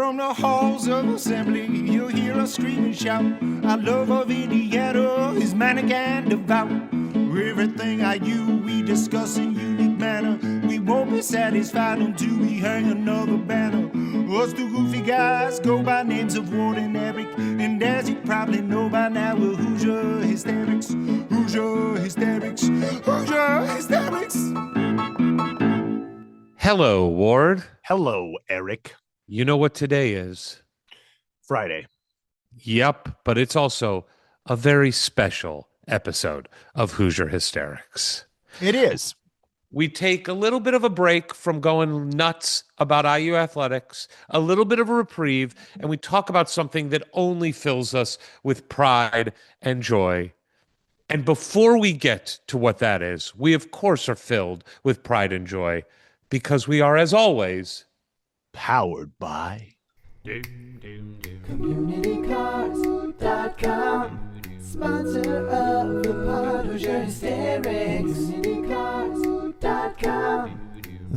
From the halls of assembly, you'll hear us scream and shout. Our love of Indiana is manic and devout. Everything IU we discuss in unique manner. We won't be satisfied until we hang another banner. Us two goofy guys go by names of Ward and Eric. And as you probably know by now, we're Hoosier Hysterics. Hoosier Hysterics. Hoosier Hysterics. Hello, Ward. Hello, Eric. You know what today is? Friday. Yep, but it's also a very special episode of Hoosier Hysterics. It is. We take a little bit of a break from going nuts about IU athletics, a little bit of a reprieve, and we talk about something that only fills us with pride and joy. And before we get to what that is, we of course are filled with pride and joy because we are, as always, powered by CommunityCars.com, sponsor of the pod, Hoosier Hysterics. CommunityCars.com,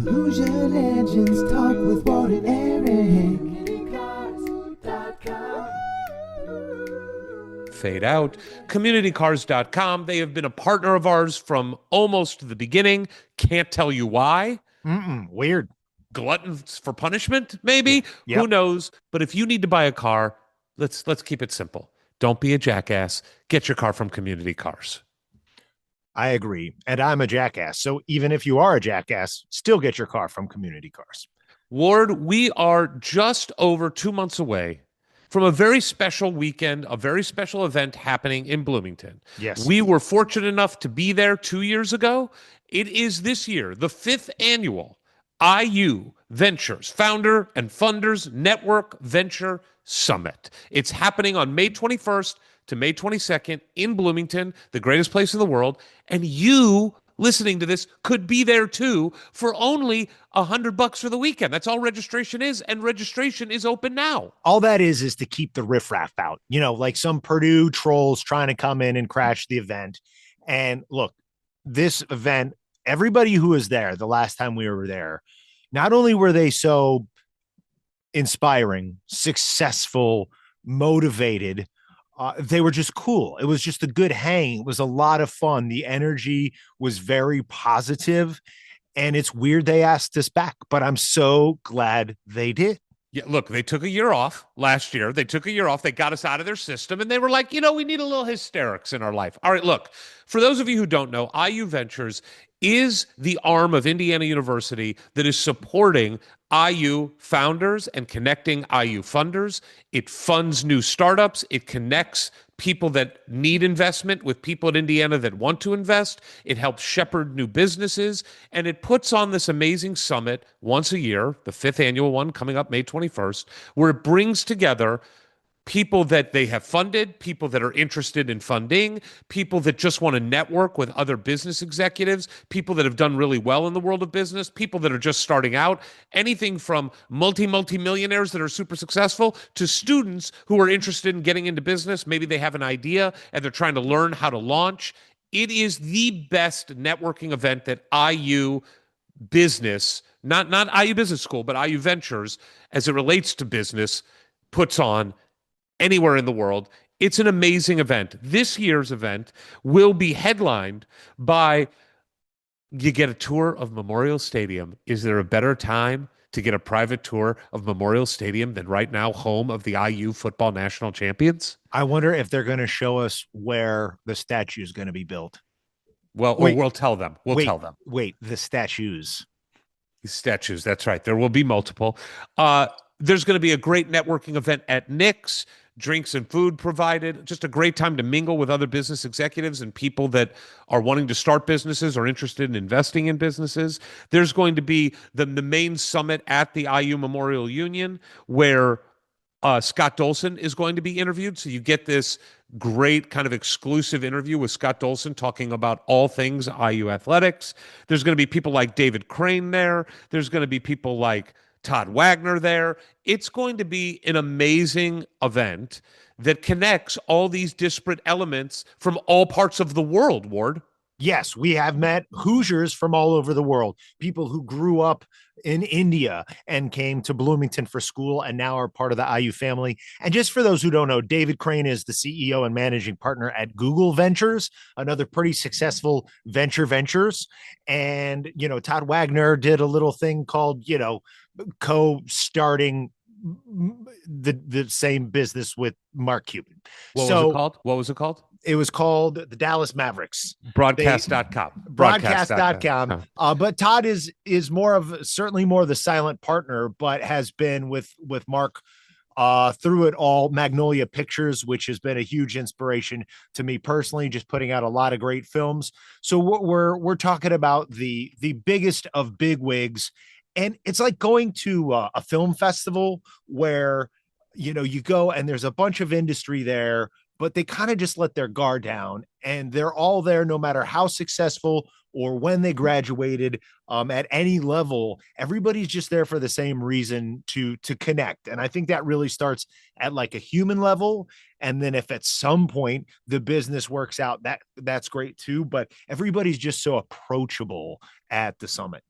Hoosier Legends talk with Ward and Eric. CommunityCars.com. fade out. CommunityCars.com, they have been a partner of ours from almost the beginning. Can't tell you why. Weird. Gluttons for punishment, maybe. Yep. Who knows? But if you need to buy a car, let's keep it simple. Don't be a jackass. Get your car from Community Cars. I agree. And I'm a jackass. So even if you are a jackass, still get your car from Community Cars. Ward, we are just over 2 months away from a very special weekend, a very special event happening in Bloomington. Yes. We were fortunate enough to be there 2 years ago. It is this year, the 5th annual IU Ventures Founder and Funders Network Venture Summit. It's happening on May 21st to May 22nd in Bloomington, the greatest place in the world. And you listening to this could be there too for only $100 for the weekend. That's all registration is. And registration is open now. All that is to keep the riffraff out, like some Purdue trolls trying to come in and crash the event. And look, this event, everybody who was there the last time we were there, not only were they so inspiring, successful, motivated, they were just cool. It was just a good hang. It was a lot of fun. The energy was very positive, and it's weird they asked us back, but I'm so glad they did. Yeah, look, they took a year off last year. They took a year off. They got us out of their system, and they were like, we need a little hysterics in our life. All right, look, for those of you who don't know, IU Ventures is the arm of Indiana University that is supporting IU founders and connecting IU funders. It funds new startups. It connects people that need investment with people at Indiana that want to invest. It helps shepherd new businesses. And it puts on this amazing summit once a year, the 5th annual one coming up May 21st, where it brings together people that they have funded, people that are interested in funding, people that just want to network with other business executives, people that have done really well in the world of business, people that are just starting out, anything from multi-millionaires that are super successful to students who are interested in getting into business. Maybe they have an idea and they're trying to learn how to launch. It is the best networking event that IU Business, not IU Business School, but IU Ventures, as it relates to business, puts on anywhere in the world. It's an amazing event. This year's event will be headlined by, you get a tour of Memorial Stadium. Is there a better time to get a private tour of Memorial Stadium than right now, home of the IU football national champions? I wonder if they're going to show us where the statue is going to be built. Well, we'll tell them. We'll tell them. Wait, the statues. The statues, that's right. There will be multiple. There's going to be a great networking event at Nick's. Drinks and food provided, just a great time to mingle with other business executives and people that are wanting to start businesses or interested in investing in businesses. There's going to be the main summit at the IU Memorial Union where Scott Dolson is going to be interviewed. So you get this great kind of exclusive interview with Scott Dolson talking about all things IU athletics. There's going to be people like David Crane there. There's going to be people like Todd Wagner there. It's going to be an amazing event that connects all these disparate elements from all parts of the world, Ward. Yes, we have met Hoosiers from all over the world, people who grew up in India and came to Bloomington for school and now are part of the IU family. And just for those who don't know, David Crane is the CEO and managing partner at Google Ventures, another pretty successful ventures. And, Todd Wagner did a little thing called, co-starting the same business with Mark Cuban. What was it called? What was it called? It was called the Dallas Mavericks. Broadcast.com. Broadcast.com. But Todd is certainly more the silent partner, but has been with Mark through it all. Magnolia Pictures, which has been a huge inspiration to me personally, just putting out a lot of great films. So we're talking about the biggest of big wigs. And it's like going to a film festival where, you go and there's a bunch of industry there, but they kind of just let their guard down and they're all there no matter how successful or when they graduated at any level. Everybody's just there for the same reason, to connect. And I think that really starts at like a human level. And then if at some point the business works out, that's great too. But everybody's just so approachable at the summit.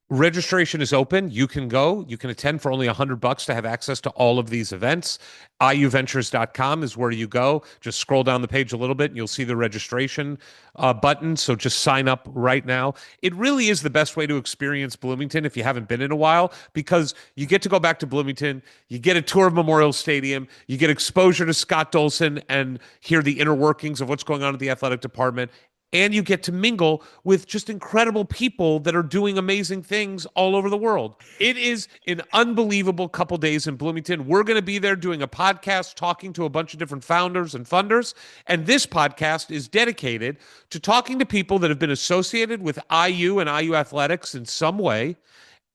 Registration is open. You can go. You can attend for only $100 to have access to all of these events. iuventures.com is where you go. Just scroll down the page a little bit and you'll see the registration button. So just sign up right now. It really is the best way to experience Bloomington if you haven't been in a while, because you get to go back to Bloomington. You get a tour of Memorial Stadium. You get exposure to Scott Dolson and hear the inner workings of what's going on at the athletic department. And you get to mingle with just incredible people that are doing amazing things all over the world. It is an unbelievable couple days in Bloomington. We're going to be there doing a podcast, talking to a bunch of different founders and funders. And this podcast is dedicated to talking to people that have been associated with IU and IU athletics in some way,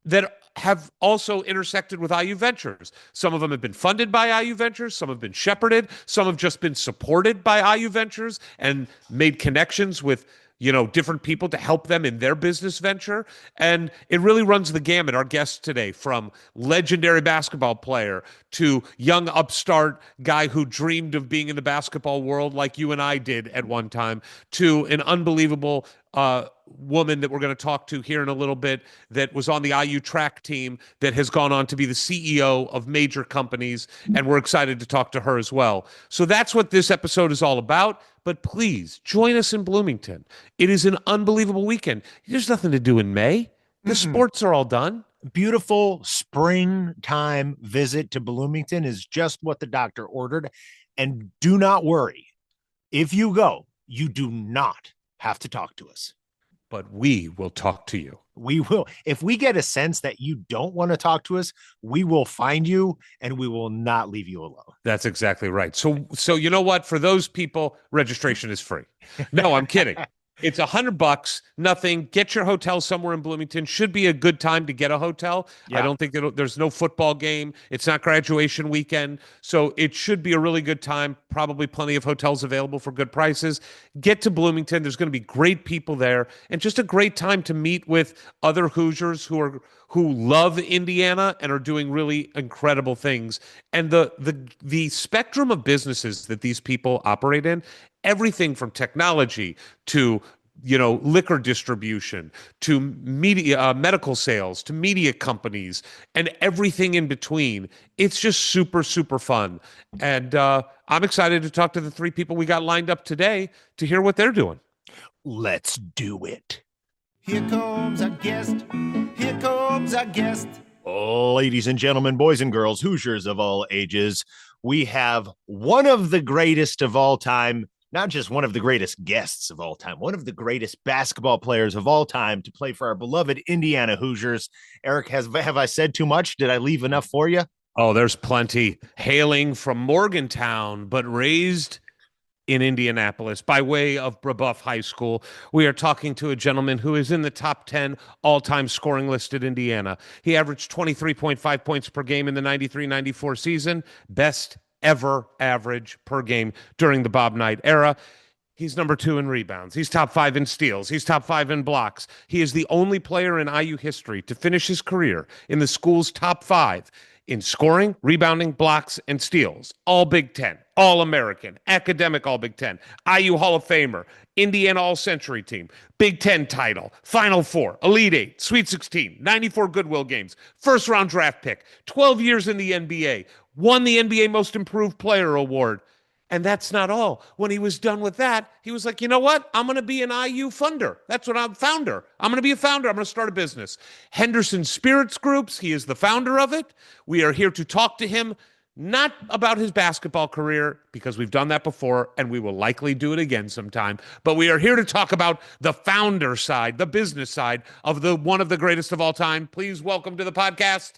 that have also intersected with IU Ventures. Some of them have been funded by IU Ventures. Some have been shepherded. Some have just been supported by IU Ventures and made connections with, different people to help them in their business venture. And it really runs the gamut. Our guests today, from legendary basketball player to young upstart guy who dreamed of being in the basketball world like you and I did at one time, to an unbelievable woman that we're going to talk to here in a little bit that was on the IU track team that has gone on to be the CEO of major companies, and we're excited to talk to her as well. So that's what this episode is all about. But please join us in Bloomington. It is an unbelievable weekend. There's nothing to do in May. The sports are all done. Beautiful springtime visit to Bloomington is just what the doctor ordered. And do not worry. If you go, you do not have to talk to us. But we will talk to you. We will. If we get a sense that you don't want to talk to us, we will find you and we will not leave you alone. That's exactly right. So you know what? For those people, registration is free. No, I'm kidding. It's $100, nothing. Get your hotel somewhere in Bloomington. Should be a good time to get a hotel. Yeah. I don't think there's no football game. It's not graduation weekend. So it should be a really good time. Probably plenty of hotels available for good prices. Get to Bloomington. There's going to be great people there, and just a great time to meet with other Hoosiers who love Indiana and are doing really incredible things. And the spectrum of businesses that these people operate in, everything from technology to liquor distribution to media, medical sales to media companies, and everything in between. It's just super, super fun. And I'm excited to talk to the three people we got lined up today to hear what they're doing. Let's do it. Here comes our guest. Here comes our guest. Ladies and gentlemen, boys and girls, Hoosiers of all ages, we have one of the greatest of all time. Not just one of the greatest guests of all time, one of the greatest basketball players of all time to play for our beloved Indiana Hoosiers. Eric, have I said too much? Did I leave enough for you? Oh, there's plenty. Hailing from Morgantown, but raised in Indianapolis by way of Brebeuf High School, we are talking to a gentleman who is in the top 10 all-time scoring list at Indiana. He averaged 23.5 points per game in the 93-94 season, best ever average per game during the Bob Knight era. He's number 2 in rebounds. He's top 5 in steals. He's top 5 in blocks. He is the only player in IU history to finish his career in the school's top 5 in scoring, rebounding, blocks, and steals. All Big Ten, All American, academic All Big Ten, IU Hall of Famer, Indiana All Century team, Big Ten title, Final Four, Elite Eight, Sweet 16, 94 Goodwill games, first round draft pick, 12 years in the NBA, won the NBA Most Improved Player Award. And that's not all. When he was done with that, he was like, you know what? I'm going to be an IU funder. That's what I'm founder. I'm going to be a founder. I'm going to start a business. Henderson Spirits Groups. He is the founder of it. We are here to talk to him, not about his basketball career, because we've done that before and we will likely do it again sometime. But we are here to talk about the founder side, the business side of the one of the greatest of all time. Please welcome to the podcast,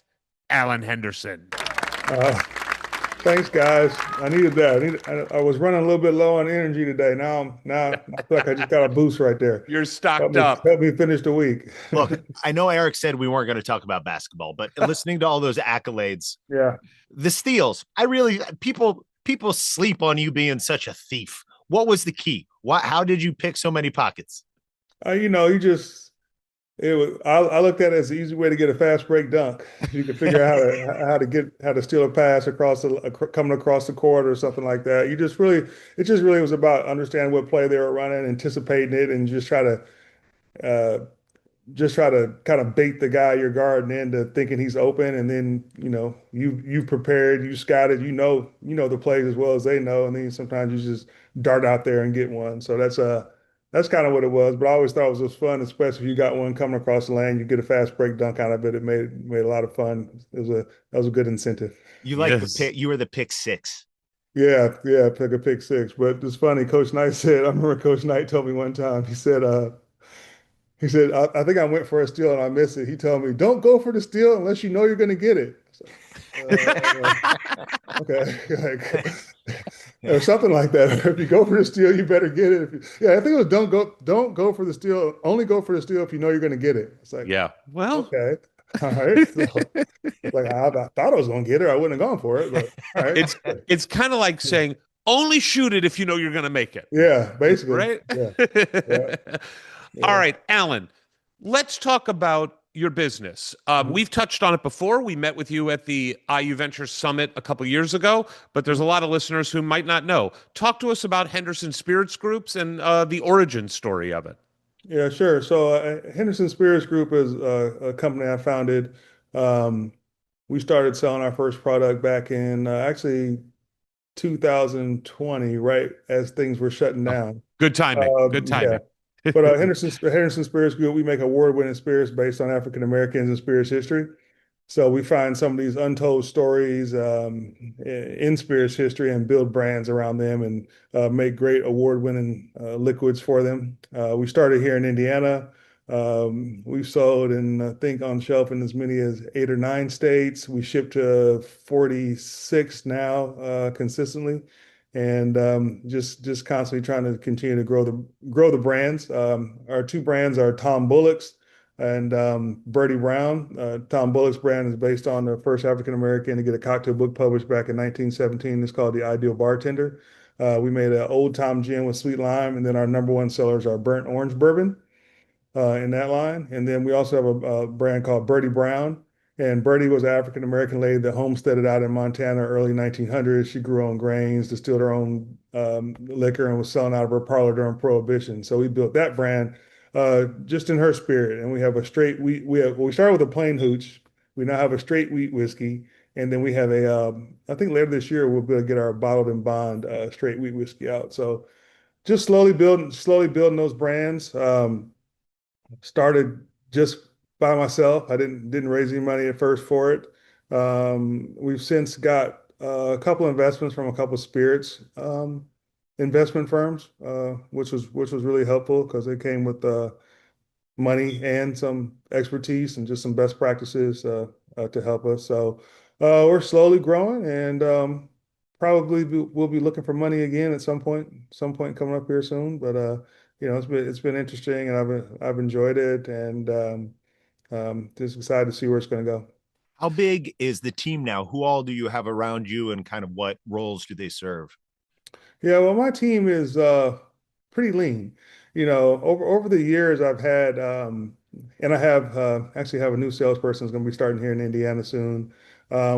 Alan Henderson. Thanks, guys. I needed that. I was running a little bit low on energy today. Now I feel like I just got a boost right there. You're stocked up. Help me finish the week. Look, I know Eric said we weren't going to talk about basketball, but listening to all those accolades, Yeah. the steals, people sleep on you being such a thief. What was the key? How did you pick so many pockets? I looked at it as an easy way to get a fast break dunk. You can figure out how to steal a pass coming across the court or something like that. It just really was about understanding what play they were running, anticipating it, and just try to kind of bait the guy you're guarding into thinking he's open, and then you prepared, you scouted, the plays as well as they know, and then sometimes you just dart out there and get one. So that's kind of what it was. But I always thought it was fun, especially if you got one coming across the lane, you get a fast break dunk out of it. It made a lot of fun. That was a good incentive. You like the pick? You were the pick six. Yeah, pick a pick six. But it's funny. Coach Knight said, I remember Coach Knight told me one time. He said, I think I went for a steal and I missed it. He told me, don't go for the steal unless you know you're going to get it. Okay. Or something like that. If you go for the steal, you better get it. I think it was don't go for the steal. Only go for the steal if you know you're going to get it. It's like, yeah, well, okay. All right. So, I thought I was going to get it. I wouldn't have gone for it. But all right. It's kind of like saying, only shoot it if you know you're going to make it. Yeah, basically. Right? Yeah. All right, Alan, let's talk about your business. We've touched on it before. We met with you at the IU Ventures Summit a couple years ago, but there's a lot of listeners who might not know. Talk to us about Henderson Spirits Groups and the origin story of it. Yeah, sure. So Henderson Spirits Group is a company I founded. We started selling our first product back in actually 2020, right as things were shutting down. Good timing. Good timing. Yeah. But Henderson Spirits Group, we make award-winning spirits based on African Americans and spirits history. So we find some of these untold stories in spirits history and build brands around them and make great award-winning liquids for them. We started here in Indiana. We've sold and I think on shelf in as many as 8 or 9 states. We ship to 46 now consistently. And just constantly trying to continue to grow the brands. Our 2 brands are Tom Bullock's and Bertie Brown. Tom Bullock's brand is based on the first African American to get a cocktail book published back in 1917. It's called The Ideal Bartender. We made an Old Tom gin with sweet lime, and then our number 1 sellers are burnt orange bourbon in that line. And then we also have a brand called Bertie Brown. And Bertie was an African American lady that homesteaded out in Montana early 1900s. She grew her own grains, distilled her own liquor, and was selling out of her parlor during Prohibition. So we built that brand just in her spirit. And we have a straight wheat. We started with a plain hooch. We now have a straight wheat whiskey, and then we have I think later this year we'll be able to get our bottled and bond straight wheat whiskey out. So just slowly building those brands. Started just by myself. I didn't raise any money at first for it. We've since got a couple investments from a couple of spirits investment firms, which was really helpful because they came with money and some expertise and just some best practices to help us. So we're slowly growing, and probably we'll be looking for money again at some point coming up here soon. But it's been interesting, and I've enjoyed it, and just excited to see where it's going to go. How big is the team now? Who all do you have around you, and kind of what roles do they serve? Yeah, well, my team is pretty lean. Over the years, I've had and I have actually have a new salesperson who's going to be starting here in Indiana soon.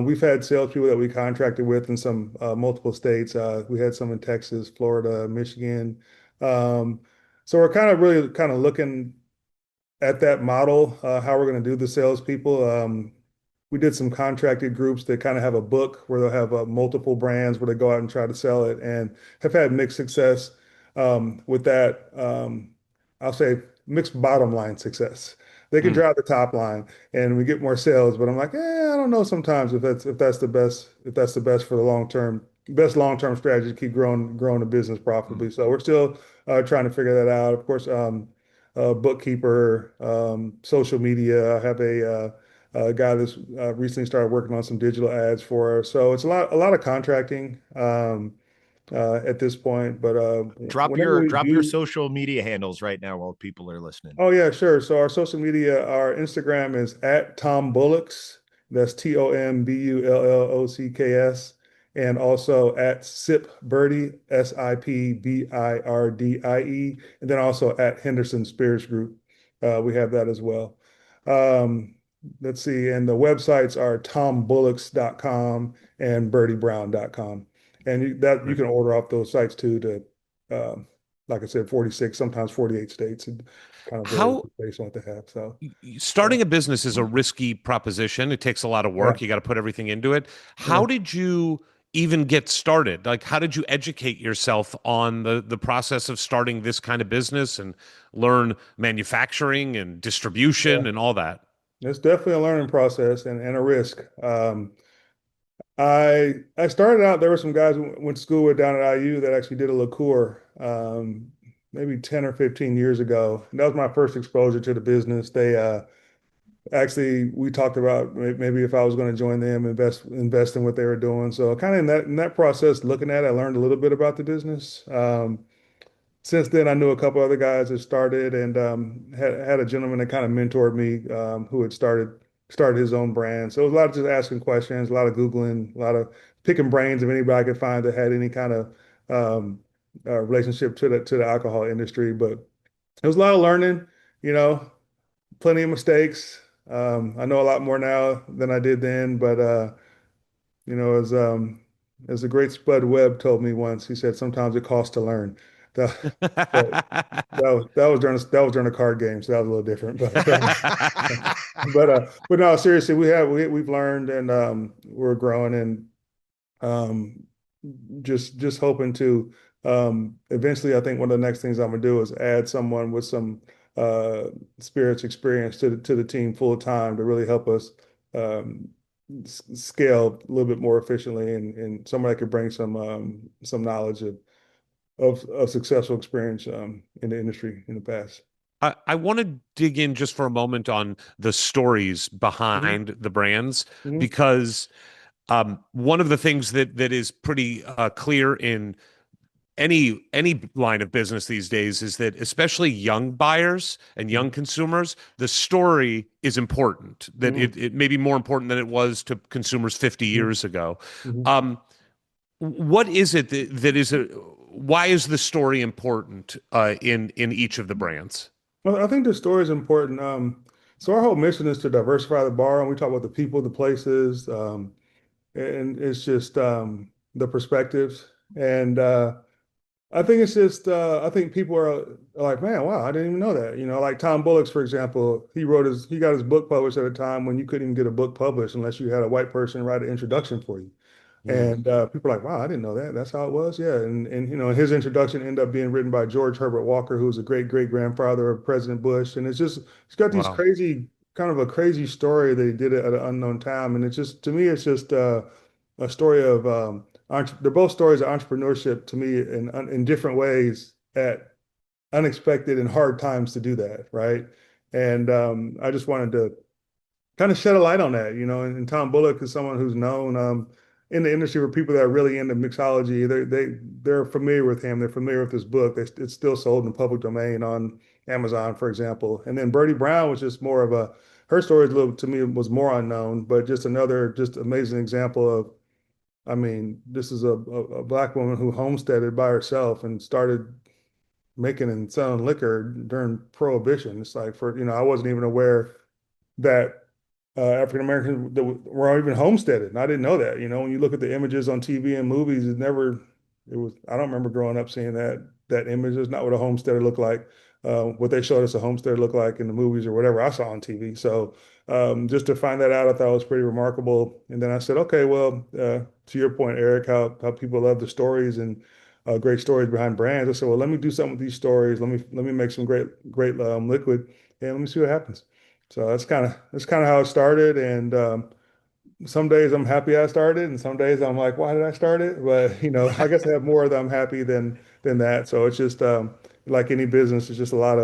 We've had salespeople that we contracted with in some multiple states. We had some in Texas, Florida, Michigan. Um, so we're kind of really kind of looking at that model, how we're going to do the salespeople. We did some contracted groups that kind of have a book where they'll have multiple brands where they go out and try to sell it and have had mixed success with that. I'll say mixed bottom line success. They can Mm. drive the top line and we get more sales, but I'm like, I don't know sometimes if that's the best for the long term strategy to keep growing the business profitably. So we're still trying to figure that out. Of course, bookkeeper, social media. I have a guy that's recently started working on some digital ads for us. So it's a lot of contracting at this point. But whenever we Drop your do, social media handles right now while people are listening. oh yeah, sure. So our social media, our Instagram is at Tom Bullocks. That's TOMBULLOCKS. And also at Sip Birdie, SIPBIRDIE. And then also at Henderson Spirits Group. We have that as well. Um, let's see. And the websites are tombullocks.com and birdiebrown.com. And you can order off those sites too to, like I said, 46, sometimes 48 states. It kind of varies How based on what they have. So, starting a business is a risky proposition. It takes a lot of yeah, work. You got to put everything into it. yeah. How did you even get started? Like, how did you educate yourself on the process of starting this kind of business and learn manufacturing and distribution Yeah. and all that? It's definitely a learning process and a risk. I started out, there were some guys who went to school with down at IU that actually did a liqueur maybe 10 or 15 years ago. And that was my first exposure to the business. They actually we talked about maybe if I was going to join them, invest in what they were doing. So kind of in that process, looking at it, I learned a little bit about the business. Since then, I knew a couple other guys that started and had a gentleman that kind of mentored me who had started his own brand. So it was a lot of just asking questions, a lot of Googling, a lot of picking brains of anybody I could find that had any kind of relationship to the alcohol industry. But it was a lot of learning, you know, plenty of mistakes. I know a lot more now than I did then, but as the great Spud Webb told me once, he said sometimes it costs to learn. That, that, that was during a card game, so that was a little different. But no, seriously, we've learned and we're growing and um, just hoping to eventually. I think one of the next things I'm gonna do is add someone with some uh, spirits experience to the team full time to really help us um, scale a little bit more efficiently and someone that could bring some knowledge of successful experience in the industry in the past. I want to dig in just for a moment on the stories Mhm. behind the brands Mhm. because one of the things that is pretty clear in any line of business these days is that especially young buyers and young consumers, the story is important. That Mhm. it may be more important than it was to consumers 50 Mhm. years ago. Mhm. Um, what is it that is a why is the story important in each of the brands? Well, I think the story is important. So our whole mission is to diversify the bar, and we talk about the people, the places, and it's just the perspectives. And I think it's just I think people are like, man, wow, I didn't even know that. You know, like Tom Bullock's, for example, he got his book published at a time when you couldn't even get a book published unless you had a white person write an introduction for you. Mm, And people are like, wow, I didn't know that. That's how it was. Yeah. And his introduction ended up being written by George Herbert Walker, who was a great great grandfather of President Bush. And he's got these wow. crazy, kind of a crazy story that he did it at an unknown time. And it's just, to me, it's just a story of, they're both stories of entrepreneurship to me in different ways at unexpected and hard times to do that. Right. And I just wanted to kind of shed a light on that, and Tom Bullock is someone who's known in the industry for people that are really into mixology. They're familiar with him. They're familiar with his book. It's still sold in the public domain on Amazon, for example. And then Bertie Brown was just more of her story is a little, to me, was more unknown, but just another just amazing example of, I mean, this is a black woman who homesteaded by herself and started making and selling liquor during Prohibition. It's like I wasn't even aware that African Americans that were even homesteaded. And I didn't know that. When you look at the images on TV and movies, I don't remember growing up seeing that image. It's not what a homesteader looked like. What they showed us a homesteader looked like in the movies or whatever I saw on TV. So just to find that out, I thought it was pretty remarkable. And then I said, okay, well, to your point, Eric, how people love the stories and great stories behind brands. I said, well, let me do something with these stories. Let me make some great liquid, and let me see what happens. So that's kind of how it started. And some days I'm happy I started, and some days I'm like, why did I start it? But I guess I have more that I'm happy than that. So it's just like any business, it's just a lot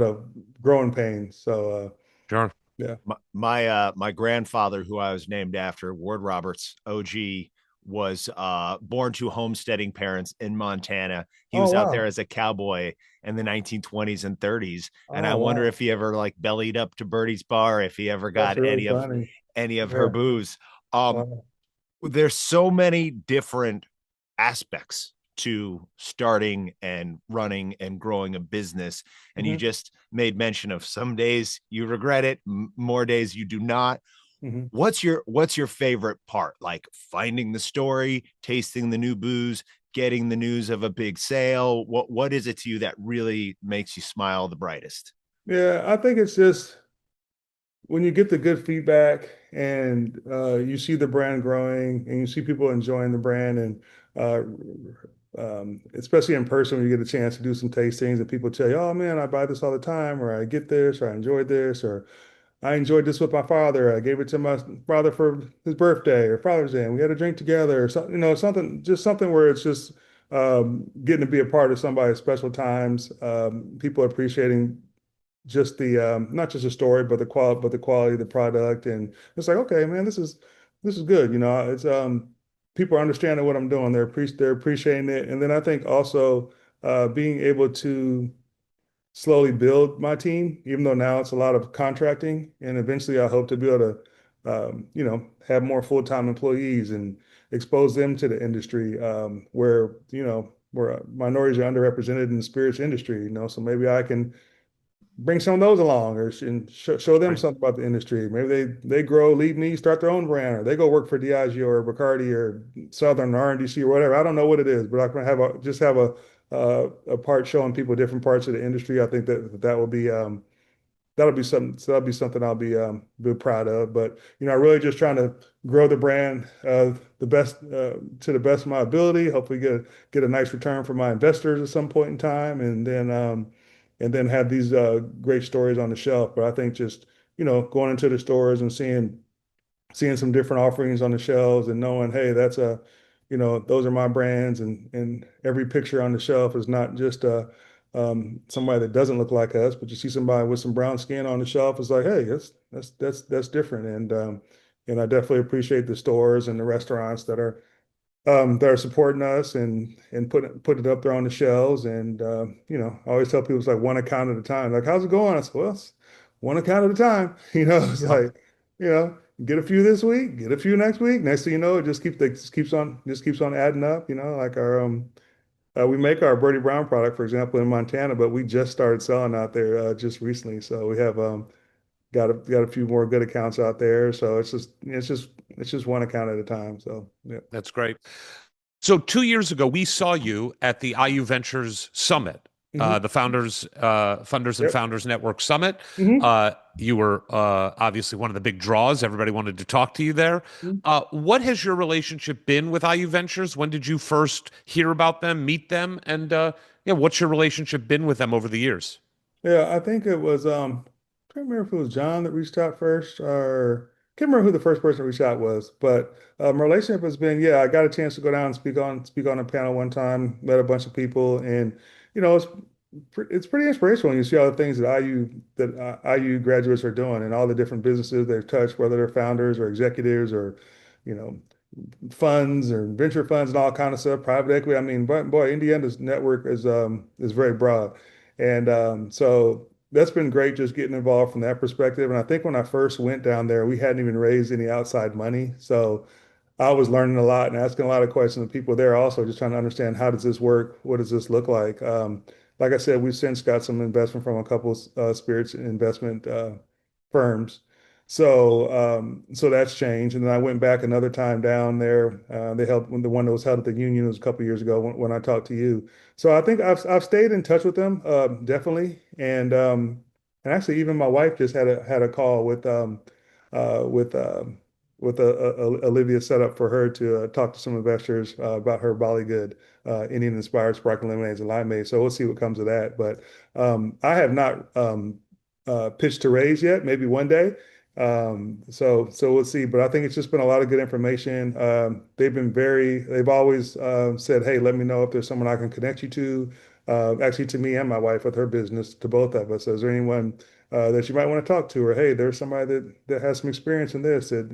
of growing pains. So Sure. yeah. My grandfather, who I was named after, Ward Roberts, OG, was born to homesteading parents in Montana. He Oh was out there wow. as a cowboy in the 1920s and 30s, and I Oh wonder wow. if he ever like bellied up to Birdie's bar, if he ever That's got really funny. any of her Yeah. booze. Um, Wow. there's so many different aspects to starting and running and growing a business, and you Hmm. just made mention of some days you regret it, more days you do not. Hmm. What's your favorite part? Like finding the story, tasting the new booze, getting the news of a big sale? What is it to you that really makes you smile the brightest? Yeah, I think it's just when you get the good feedback and you see the brand growing and you see people enjoying the brand and uh, especially in person when you get a chance to do some tastings and people tell you, oh man, I buy this all the time, or I get this, or I enjoyed this, or I enjoyed this with my father. I gave it to my father for his birthday or Father's Day, and we had a drink together, or something, something where it's just getting to be a part of somebody's special times. People appreciating just the not just the story, but the quality of the product, and it's like, okay, man, this is good. It's people are understanding what I'm doing. They're appreciating it, and then I think also being able to slowly build my team, even though now it's a lot of contracting, and eventually I hope to be able to have more full-time employees and expose them to the industry where minorities are underrepresented in the spirits industry. So maybe I can bring some of those along or and show them Right. something about the industry. Maybe they grow, leave me, start their own brand, or they go work for Diageo or Bacardi or Southern RNDC or whatever. I don't know what it is, but I can have a part showing people different parts of the industry. I think that will be that'll be something I'll be proud of. But I'm really just trying to grow the brand the best to the best of my ability. Hopefully get a nice return from my investors at some point in time, and then have these great stories on the shelf. But I think just going into the stores and seeing some different offerings on the shelves and knowing, hey, those are my brands, and every picture on the shelf is not just somebody that doesn't look like us, but you see somebody with some brown skin on the shelf. It's like, hey, that's different, and I definitely appreciate the stores and the restaurants that are supporting us and put it up there on the shelves. And I always tell people it's like one account at a time. Like, how's it going? I said, well, it's one account at a time. It's Yep. like, get a few this week, get a few next week. Next thing you know, it just keeps on adding up. Like we make our Birdie Brown product, for example, in Montana, but we just started selling out there just recently. So we have got a few more good accounts out there. So it's just one account at a time. So yeah. That's great. So 2 years ago, we saw you at the IU Ventures Summit, Hmm. the Funders and Yep. Founders Network Summit. Hmm. You were obviously one of the big draws. Everybody wanted to talk to you there. What has your relationship been with IU Ventures? When did you first hear about them, meet them, and yeah, what's your relationship been with them over the years? Yeah, I think it was I can't remember if it was John that reached out first, or can't remember who the first person to reach out was, but my relationship has been, yeah, I got a chance to go down and speak on a panel one time, met a bunch of people, and it's pretty inspirational when you see all the things that IU graduates are doing and all the different businesses they've touched, whether they're founders or executives or you know funds or venture funds and all kind of stuff, private equity. I mean, but boy, Indiana's network is very broad, and so that's been great just getting involved from that perspective. And I think when I first went down there, we hadn't even raised any outside money, so I was learning a lot and asking a lot of questions of people there also, just trying to understand how does this work? What does this look like? Like I said, we've since got some investment from a couple spirits investment firms. So that's changed. And then I went back another time down there. They helped when the one that was held at the union was a couple years ago when I talked to you. So I think I've stayed in touch with them, definitely. And actually even my wife just had a call uh, with um, Olivia set up for her to talk to some investors about her Bollygood Indian inspired sparkling lemonades and limeade. So we'll see what comes of that. But I have not pitched to raise yet. Maybe one day. So we'll see. But I think it's just been a lot of good information. They've always said, hey, let me know if there's someone I can connect you to. Actually, to me and my wife with her business, to both of us. So is there anyone that you might want to talk to, or hey, there's somebody that has some experience in this that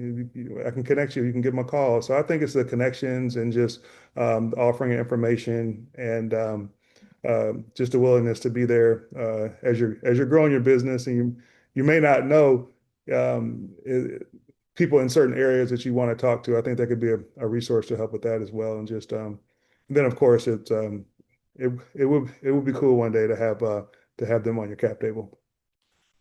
I can connect you. You can give them a call. So I think it's the connections and just offering information and just the willingness to be there as you're growing your business, and you may not know people in certain areas that you want to talk to. I think that could be a resource to help with that as well. And just then of course it would be cool one day to have them on your cap table.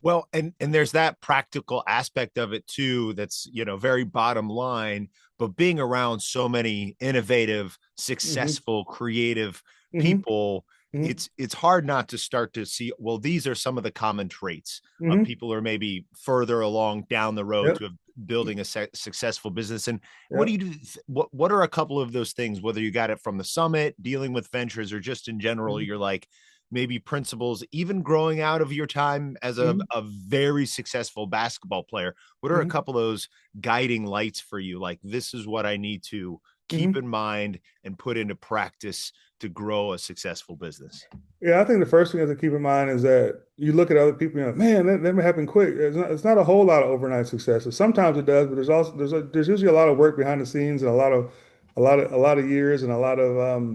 Well, and there's that practical aspect of it too, that's, very bottom line, but being around so many innovative, Hmm. successful, creative Hmm. people, Hmm. it's hard not to start to see, well, these are some of the common traits of Hmm. people who are maybe further along down the road Yep. to building a successful business. And what do Yep. you do? What are a couple of those things, whether you got it from the summit, dealing with ventures, or just in general, Hmm. you're like, maybe principles, even growing out of your time as Hmm. a very successful basketball player? What are a Hmm. couple of those guiding lights for you? Like, this is what I need to keep Hmm. in mind and put into practice to grow a successful business. Yeah, I think the first thing to keep in mind is that you look at other people, man, that may happen quick. It's not a whole lot of overnight successes. Sometimes it does, but there's usually a lot of work behind the scenes and a lot of years and a lot of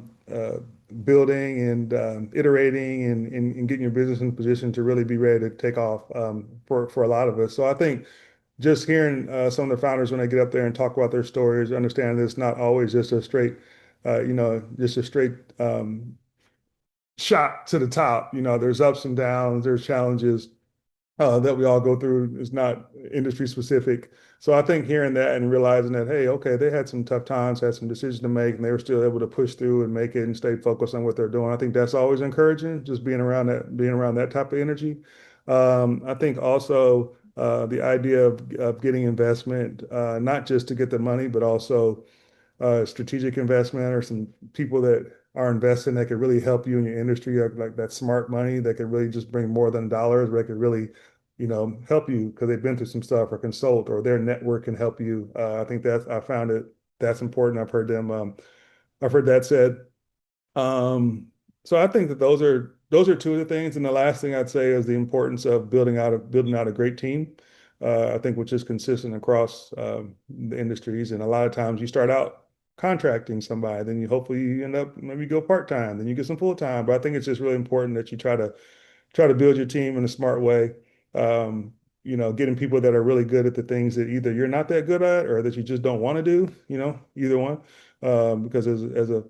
building and iterating and getting your business in position to really be ready to take off for a lot of us. So I think just hearing some of the founders when they get up there and talk about their stories, understanding that it's not always just a straight, just a straight shot to the top. There's ups and downs, there's challenges that we all go through. It's not industry specific. So I think hearing that and realizing that, hey, okay, they had some tough times, had some decisions to make, and they were still able to push through and make it and stay focused on what they're doing. I think that's always encouraging, just being around that type of energy. I think also the idea of getting investment, not just to get the money, but also strategic investment or some people that are investing that could really help you in your industry, like that smart money that could really just bring more than dollars, but that could really, help you because they've been through some stuff or consult or their network can help you. I found it that's important. I've heard that said. Um, so I think that those are two of the things. And the last thing I'd say is the importance of building out a great team. I think which is consistent across the industries. And a lot of times you start out contracting somebody, then you end up maybe go part-time, then you get some full-time. But I think it's just really important that you try to build your team in a smart way. Um, getting people that are really good at the things that either you're not that good at or that you just don't want to do, either one. Because as a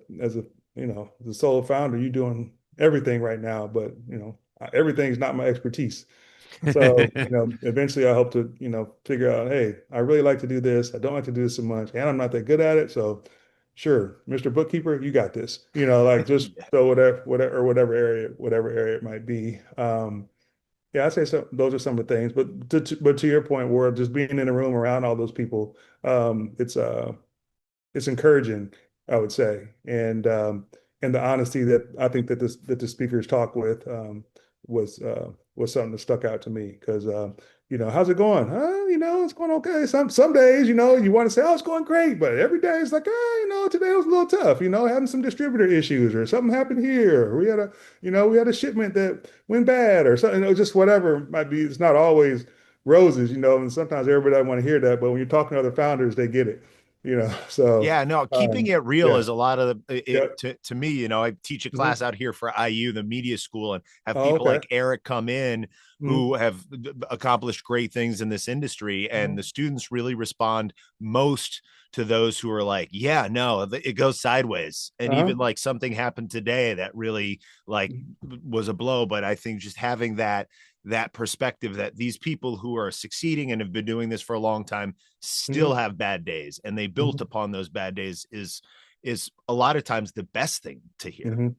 solo founder, you're doing everything right now, but everything's not my expertise. So, eventually I hope to, figure out, hey, I really like to do this. I don't like to do this so much, and I'm not that good at it. So sure, Mr. Bookkeeper, you got this. Like just so whatever area it might be. Yeah, I say so. Those are some of the things. But to your point, Ward, just being in a room around all those people, it's encouraging, I would say, and the honesty that I think that the speakers talk with was was something that stuck out to me because how's it going? It's going okay. Some days, you want to say, oh, it's going great, but every day it's like, today was a little tough. Having some distributor issues or something happened here. We had a shipment that went bad or something. Just whatever it might be. It's not always roses, and sometimes everybody doesn't want to hear that, but when you're talking to other founders, they get it. So Yeah, no, keeping it real yeah, is a lot of yeah. it to me. I teach a Hmm. class out here for IU, the media school, and have Oh, people okay. like Eric come in Hmm. who have accomplished great things in this industry, and Hmm. the students really respond most to those who are like, yeah, no, it goes sideways. And even like something happened today that really like was a blow. But I think just having that perspective that these people who are succeeding and have been doing this for a long time still have bad days, and they built upon those bad days is a lot of times the best thing to hear.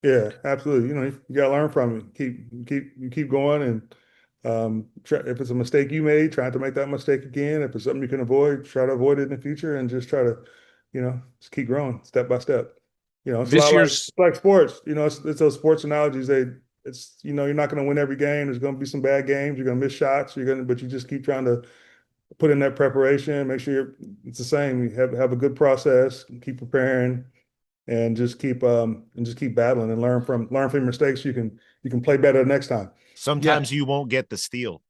Yeah, absolutely. You know, you gotta learn from it. Keep going, and if it's a mistake you made, try to make that mistake again. If it's something you can avoid, try to avoid it in the future, and just try to, just keep growing step by step. You know, it's a This lot year's like sports. You know, it's those sports analogies. You're not going to win every game. There's going to be some bad games. You're going to miss shots. But you just keep trying to put in that preparation. Make sure it's the same. You have a good process. Keep preparing, and just keep battling and learn from your mistakes. You can play better next time. Sometimes you won't get the steal.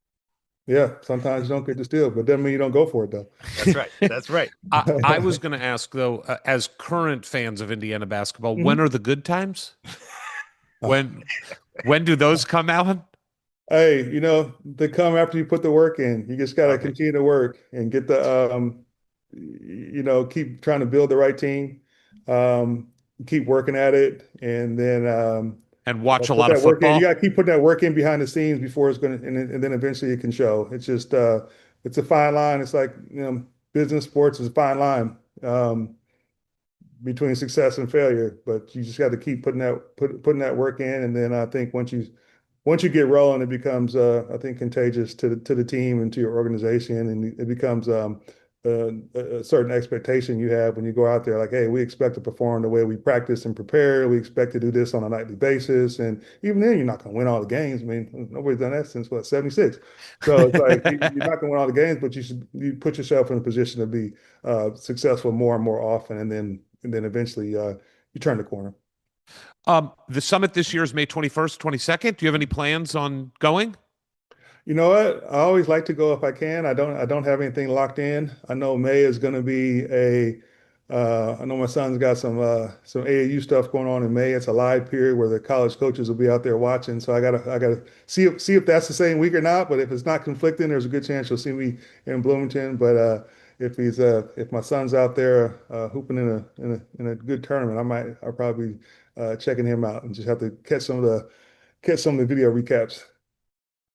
Yeah, sometimes you don't get the steal, but doesn't mean you don't go for it though. That's right. That's right. I was going to ask though, as current fans of Indiana basketball, when are the good times? When do those come, Alan? Hey, they come after you put the work in. You just got to continue to work and get keep trying to build the right team. Keep working at it, and then and watch a put lot of that work in. You football. got to keep putting that work in behind the scenes before it's going to, and then eventually it can show. It's just it's a fine line. It's like business, sports is a fine line between success and failure. But you just got to keep putting that work in, and then I think once you get rolling, it becomes, I think, contagious to the team and to your organization, and it becomes a certain expectation you have when you go out there. Like, hey, we expect to perform the way we practice and prepare. We expect to do this on a nightly basis, and even then, you're not going to win all the games. I mean, nobody's done that since what, '76. So it's like you're not going to win all the games, but you put yourself in a position to be successful more and more often, and then eventually you turn the corner. The summit this year is May 21st, 22nd. Do you have any plans on going? You know what? I always like to go if I can. I don't have anything locked in. I know May is going to be I know my son's got some AAU stuff going on in May. It's a live period where the college coaches will be out there watching. So I gotta see if that's the same week or not. But if it's not conflicting, there's a good chance you'll see me in Bloomington. But if my son's out there hooping in a good tournament, I'll probably checking him out and just have to catch some of the video recaps.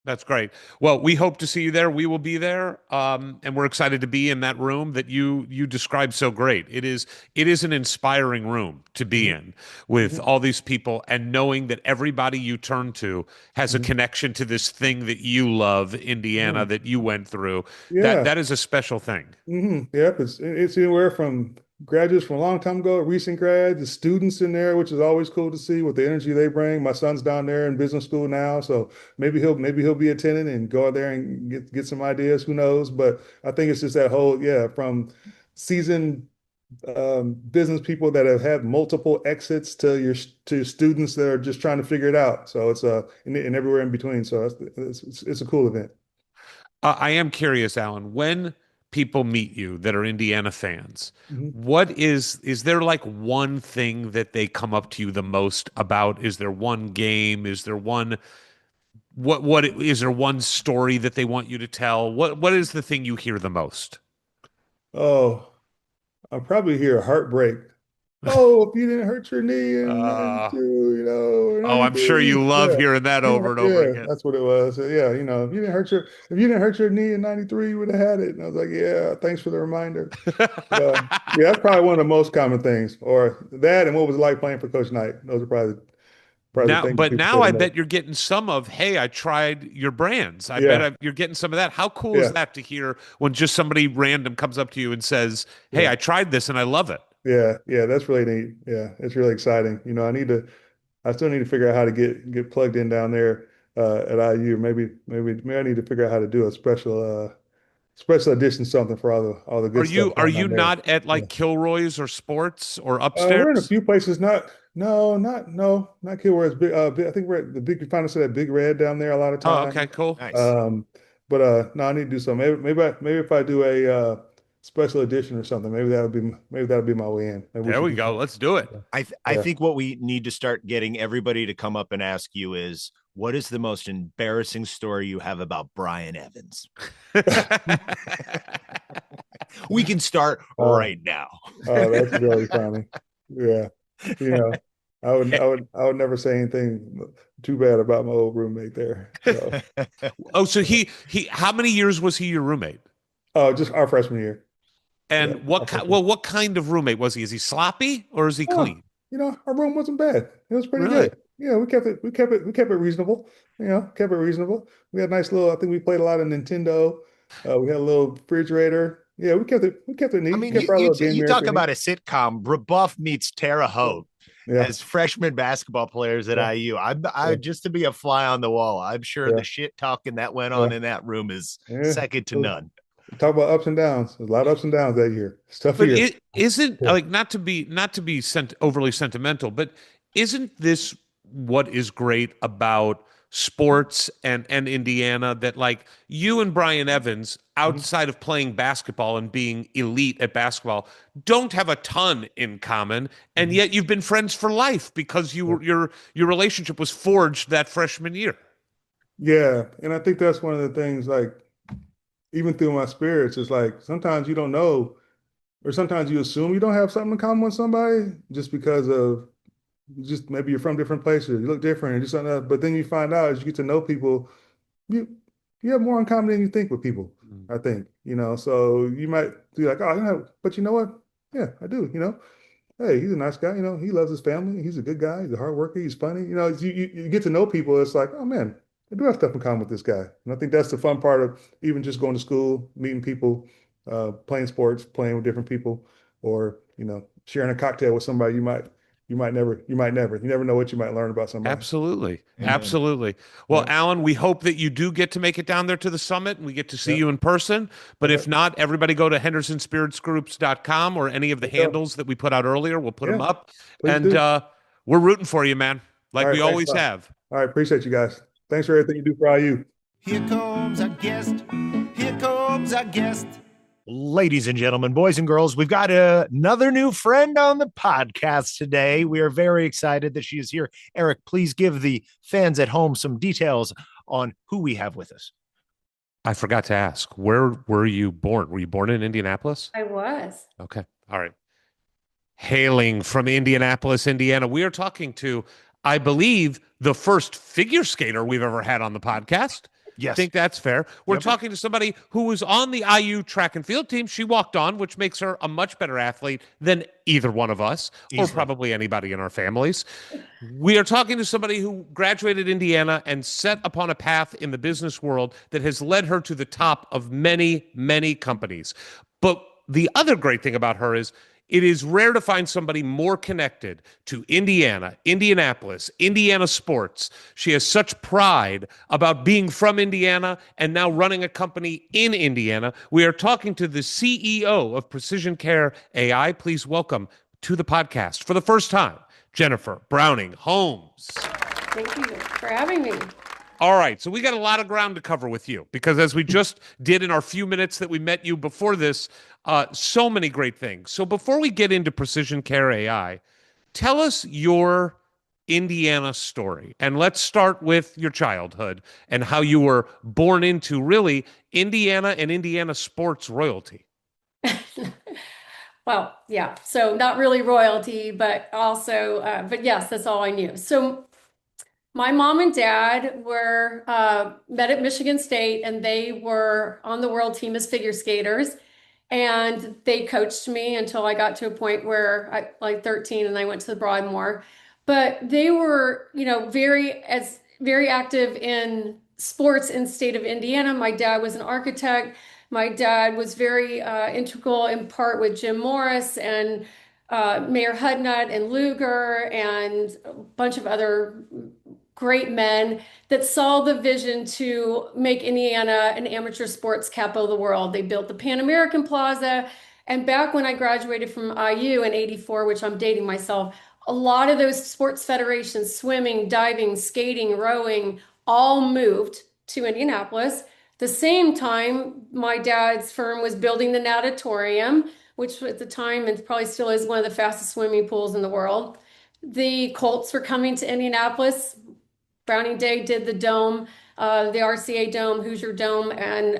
That's great. Well, we hope to see you there. We will be there, and we're excited to be in that room that you described so great. It is an inspiring room to be in with all these people, and knowing that everybody you turn to has a connection to this thing that you love, Indiana, that you went through. Yeah. That is a special thing. Yep. It's anywhere from graduates from a long time ago, recent grads, the students in there, which is always cool to see with the energy they bring. My son's down there in business school now, so maybe he'll be attending and go out there and get some ideas. Who knows? But I think it's just that whole, from seasoned business people that have had multiple exits to students that are just trying to figure it out. So it's and everywhere in between. So it's a cool event. I am curious, Alan, when people meet you that are Indiana fans, what is there like one thing that they come up to you the most about? Is there one game? Is there one is there one story that they want you to tell? What is the thing you hear the most? Oh, I'll probably hear heartbreak. Oh, if you didn't hurt your knee in 92, or I'm sure 93. you love hearing that over and over again. That's what it was. So, yeah, if you didn't hurt your knee in 93, you would have had it. And I was like, yeah, thanks for the reminder. That's probably one of the most common things. Or that, and what was it like playing for Coach Knight? Those are probably the things. But now I bet you're getting some of, hey, I tried your brands. You're getting some of that. How cool is that to hear when just somebody random comes up to you and says, hey, I tried this and I love it. Yeah, that's really neat. Yeah, it's really exciting. I still need to figure out how to get plugged in down there at IU. Maybe I need to figure out how to do a special edition something for all the good stuff. Are you not at like Kilroy's or Sports or upstairs? We're in a few places. Not Kilroy's. I think we're at the big. You find us at that Big Red down there a lot of times. Oh, okay, cool. Nice. But no, I need to do something. Maybe if I do a special edition or something, maybe that'll be my way in. There we go. Let's do it. I think what we need to start getting everybody to come up and ask you is, what is the most embarrassing story you have about Brian Evans? We can start Uh, right now. that's really funny. Yeah. You know, I would never say anything too bad about my old roommate there. So, Oh, so how many years was he your roommate? oh, just our freshman year. Yeah. And Our freshman. what kind of roommate was he? Is he sloppy or is he Oh, clean? our room wasn't bad. It was pretty Really? good. Yeah, we kept it reasonable. Kept it reasonable. We had a nice little, I think we played a lot of Nintendo. We had a little refrigerator. Yeah, we kept it I neat. mean, Kept our little game you area talk pretty neat. about a sitcom. Rebuff meets Terre Yeah. Haute Yeah. as freshman basketball players at Yeah. IU. I Yeah. just to be a fly on the wall. I'm sure Yeah. the shit talking that went Yeah. on in that room is Yeah. second to none. Talk about ups and downs. There's a lot of ups and downs that year. It's a tough But year. it isn't Yeah. like not to be overly sentimental, but isn't this what is great about sports and Indiana that like you and Brian Evans Mhm. outside of playing basketball and being elite at basketball don't have a ton in common, and Mhm. yet you've been friends for life because Yeah. your relationship was forged that freshman year. Yeah. And I think that's one of the things, like, even through my spirits, it's like sometimes you don't know, or sometimes you assume you don't have something in common with somebody just because of just maybe you're from different places, you look different, and just something else. But then you find out as you get to know people, you you have more in common than you think with people, Mm. I think, so you might be like, oh, but you know what? Yeah, I do, hey, he's a nice guy. He loves his family. He's a good guy. He's a hard worker. He's funny. You get to know people. It's like, oh man, I do have stuff in common with this guy. And I think that's the fun part of even just going to school, meeting people, playing sports, playing with different people, or sharing a cocktail with somebody you never know what you might learn about somebody. Absolutely. Amen. Absolutely. Well, Yeah. Alan, we hope that you do get to make it down there to the summit and we get to see Yeah. you in person. But Okay. if not, everybody go to hendersonspiritsgroups.com or any of the Good stuff. handles that we put out earlier. We'll put them Yeah. up. Please And do. we're rooting for you, man, All like right. we Thanks always a lot. have. All right. Appreciate you guys. Thanks for everything you do for IU. Here comes our guest. Here comes our guest. Ladies and gentlemen, boys and girls, we've got another new friend on the podcast today. We are very excited that she is here. Eric, please give the fans at home some details on who we have with us. I forgot to ask, where were you born? Were you born in Indianapolis? I was. Okay. All right. Hailing from Indianapolis, Indiana, we are talking to, I believe, the first figure skater we've ever had on the podcast. Yes. I think that's fair. We're Yep. talking to somebody who was on the IU track and field team. She walked on, which makes her a much better athlete than either one of us, or Easily. probably anybody in our families. We are talking to somebody who graduated Indiana and set upon a path in the business world that has led her to the top of many, many companies. But the other great thing about her is it is rare to find somebody more connected to Indiana, Indianapolis, Indiana sports. She has such pride about being from Indiana and now running a company in Indiana. We are talking to the CEO of PrecisionCare AI. Please welcome to the podcast for the first time, Jennifer Browning Holmes. Thank you for having me. All right, so we got a lot of ground to cover with you because as we just did in our few minutes that we met you before this, so many great things. So before we get into PrecisionCare AI, tell us your Indiana story. And let's start with your childhood and how you were born into really Indiana and Indiana sports royalty. Well, yeah. So not really royalty, but also, but yes, that's all I knew. So my mom and dad were met at Michigan State, and they were on the world team as figure skaters. And they coached me until I got to a point where I like 13 and I went to the Broadmoor. But they were, very active in sports in the state of Indiana. My dad was an architect. My dad was very integral in part with Jim Morris and Mayor Hudnut and Luger and a bunch of other great men that saw the vision to make Indiana an amateur sports capital of the world. They built the Pan American Plaza. And back when I graduated from IU in '84, which I'm dating myself, a lot of those sports federations, swimming, diving, skating, rowing, all moved to Indianapolis. The same time, my dad's firm was building the natatorium, which at the time and probably still is one of the fastest swimming pools in the world. The Colts were coming to Indianapolis. Browning Day did the dome. the RCA Dome, Hoosier Dome, and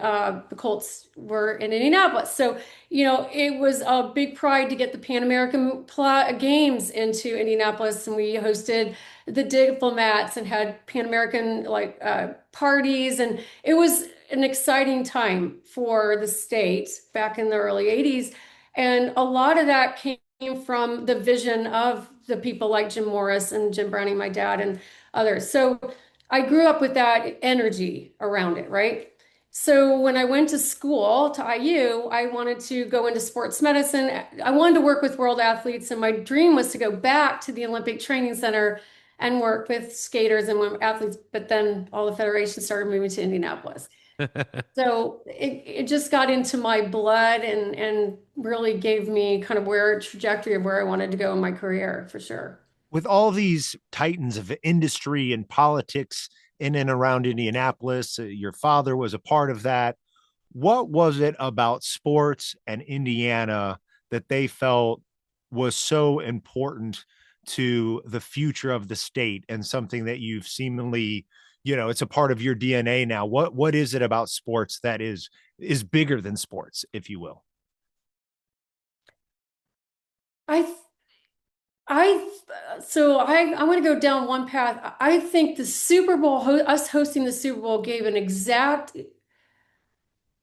the Colts were in Indianapolis. So, it was a big pride to get the Pan American Games into Indianapolis, and we hosted the diplomats and had Pan American parties, and it was an exciting time for the state back in the early 80s. And a lot of that came from the vision of the people like Jim Morris and Jim Browning, my dad, and others. So I grew up with that energy around it, right? So when I went to school to IU, I wanted to go into sports medicine. I wanted to work with world athletes, and my dream was to go back to the Olympic Training Center and work with skaters and women athletes. But then all the federations started moving to Indianapolis. So it just got into my blood and really gave me kind of where trajectory of where I wanted to go in my career for sure. With all these titans of industry and politics in and around Indianapolis, your father was a part of that. What was it about sports and Indiana that they felt was so important to the future of the state and something that you've seemingly, it's a part of your DNA now? What is it about sports that is bigger than sports, if you will? I want to go down one path. I think the Super Bowl, us hosting the Super Bowl, gave an exact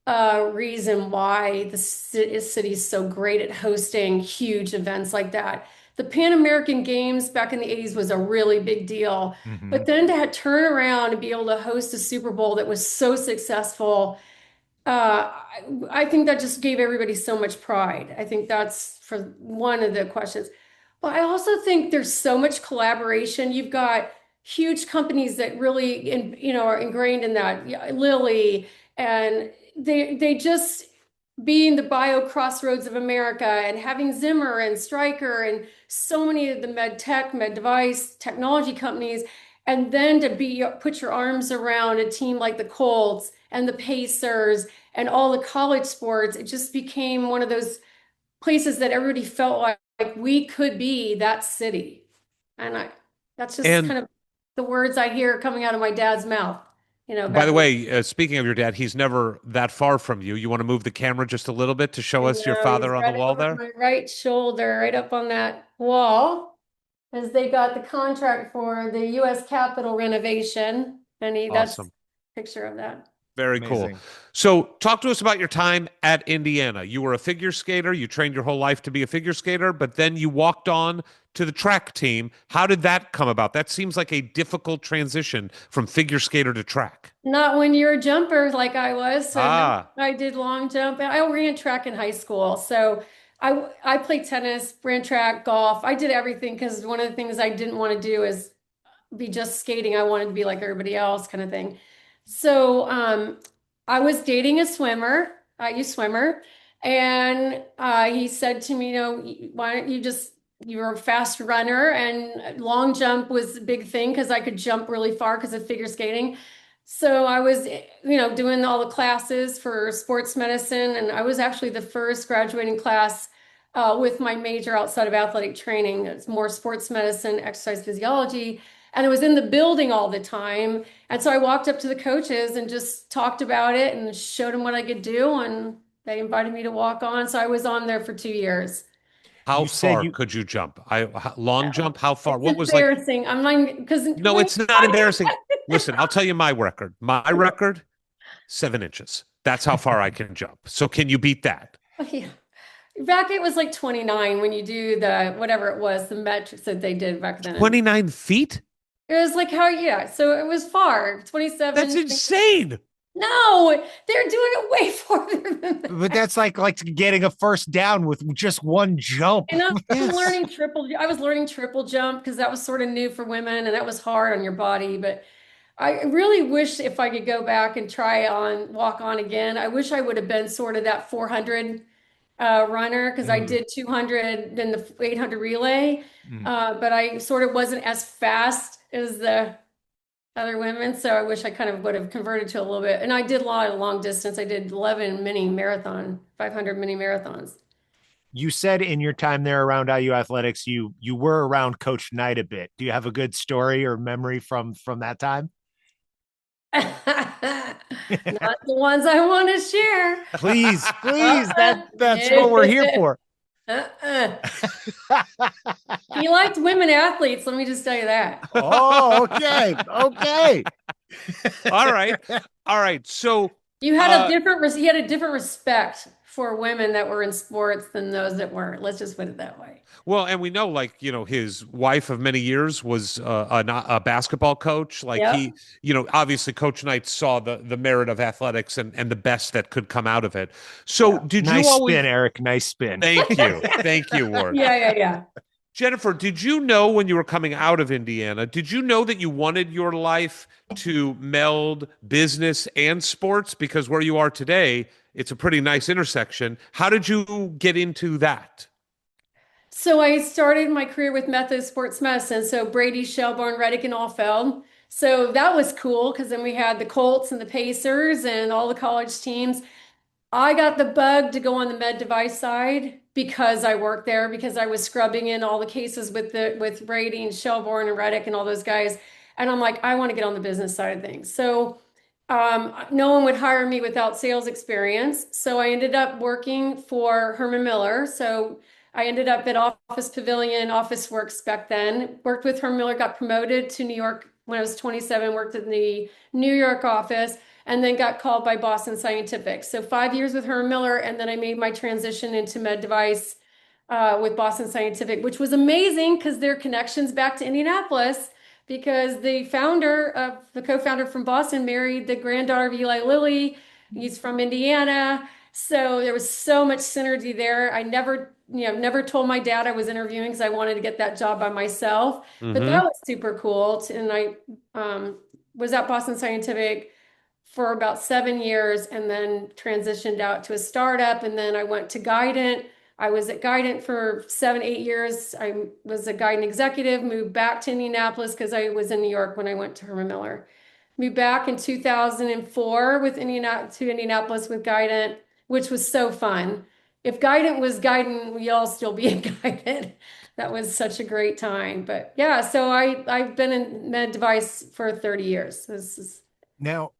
reason why the city is so great at hosting huge events like that. The Pan American Games back in the 80s was a really big deal. Mm-hmm. But then to turn around and be able to host a Super Bowl that was so successful, I think that just gave everybody so much pride. I think that's for one of the questions. But I also think there's so much collaboration. You've got huge companies that really, are ingrained in that. Lilly, and they just being the bio crossroads of America, and having Zimmer and Stryker and so many of the med device technology companies, and then to put your arms around a team like the Colts and the Pacers and all the college sports. It just became one of those places that everybody felt like we could be that city. And that's just kind of the words I hear coming out of my dad's mouth. By the way, speaking of your dad, he's never that far from you. You want to move the camera just a little bit to show us your He's father on the right wall over there? my right shoulder, right up on that wall, as they got the contract for the U.S. Capitol renovation. And that's a Awesome. picture of that. Very Amazing. cool. So talk to us about your time at Indiana. You were a figure skater. You trained your whole life to be a figure skater, but then you walked on to the track team. How did that come about? That seems like a difficult transition from figure skater to track. Not when you're a jumper like I was. So Ah. I did long jump. I ran track in high school. So I played tennis, ran track, golf. I did everything because one of the things I didn't want to do is be just skating. I wanted to be like everybody else kind of thing. So I was dating a swimmer, IU swimmer, and he said to me, why don't you you're a fast runner, and long jump was a big thing because I could jump really far because of figure skating. So I was, doing all the classes for sports medicine, and I was actually the first graduating class with my major outside of athletic training. It's more sports medicine, exercise physiology, and it was in the building all the time. And so I walked up to the coaches and just talked about it and showed them what I could do, and they invited me to walk on. So I was on there for 2 years. How far could you jump? Long jump? How far? It's What was like? embarrassing. I'm like, because No, it's not embarrassing. Listen, I'll tell you my record. My record, 7 inches. That's how far I can jump. So can you beat that? Yeah. Back it was like 29 when you do the whatever it was, the metrics that they did back then. 29 feet? It was like so it was far. 27. That's insane. No, they're doing it way farther than that. But that's like getting a first down with just one jump. And I was learning triple jump because that was sort of new for women, and that was hard on your body. But I really wish if I could go back and walk on again. I wish I would have been sort of that 400 runner, because I did 200 and the 800 relay, but I sort of wasn't as fast as the other women. So I wish I kind of would have converted to a little bit. And I did a lot of long distance. I did 11 500 mini marathons. You said in your time there around IU athletics, you were around Coach Knight a bit. Do you have a good story or memory from that time? Not the ones I want to share. Please, please, that's what we're here for. Uh-uh. He liked women athletes, let me just tell you that. Oh, okay. Okay. All right. All right. So He had a different respect for women that were in sports than those that weren't. Let's just put it that way. well, and we know, like, his wife of many years was a basketball coach. Like Yep. obviously Coach Knight saw the merit of athletics and the best that could come out of it. So did Nice you always spin, Eric. Nice spin. Thank you. Thank you, Ward. Yeah. Jennifer, did you know when you were coming out of Indiana, did you know that you wanted your life to meld business and sports? Because where you are today, it's a pretty nice intersection. How did you get into that? So I started my career with Methodist Sports Medicine. So Brady, Shelburne, Reddick, and Allfeld. So that was cool because then we had the Colts and the Pacers and all the college teams. I got the bug to go on the med device side because I worked there, because I was scrubbing in all the cases with Brady and Shelburne and Reddick and all those guys. And I'm like, I want to get on the business side of things. So no one would hire me without sales experience. So I ended up working for Herman Miller. So I ended up at Office Pavilion, Office Works back then, worked with Herman Miller, got promoted to New York when I was 27, worked in the New York office, and then got called by Boston Scientific. So 5 years with Herman Miller, and then I made my transition into med device with Boston Scientific, which was amazing because their connections back to Indianapolis, because the co-founder from Boston married the granddaughter of Eli Lilly. He's from Indiana. So there was so much synergy there. I never told my dad I was interviewing because I wanted to get that job by myself. But that was super cool. And I was at Boston Scientific for about 7 years and then transitioned out to a startup. And then I went to Guidant. I was at Guidant for 7, 8 years. I was a Guidant executive, moved back to Indianapolis because I was in New York when I went to Herman Miller. Moved back in 2004 to Indianapolis with Guidant, which was so fun. If Guidant was Guidant, we'd all still be at Guidant. That was such a great time. But yeah, so I've been in med device for 30 years. This is Now,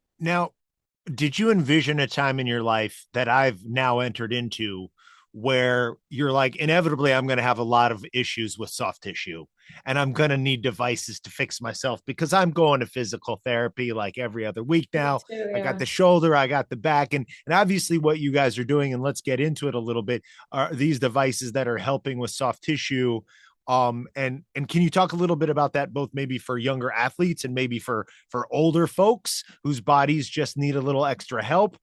did you envision a time in your life that I've now entered into where you're like, inevitably, I'm going to have a lot of issues with soft tissue and I'm going to need devices to fix myself because I'm going to physical therapy like every other week now. too, I got yeah. the shoulder, I got the back. And obviously, what you guys are doing, and let's get into it a little bit, are these devices that are helping with soft tissue. And can you talk a little bit about that, both maybe for younger athletes and maybe for older folks whose bodies just need a little extra help?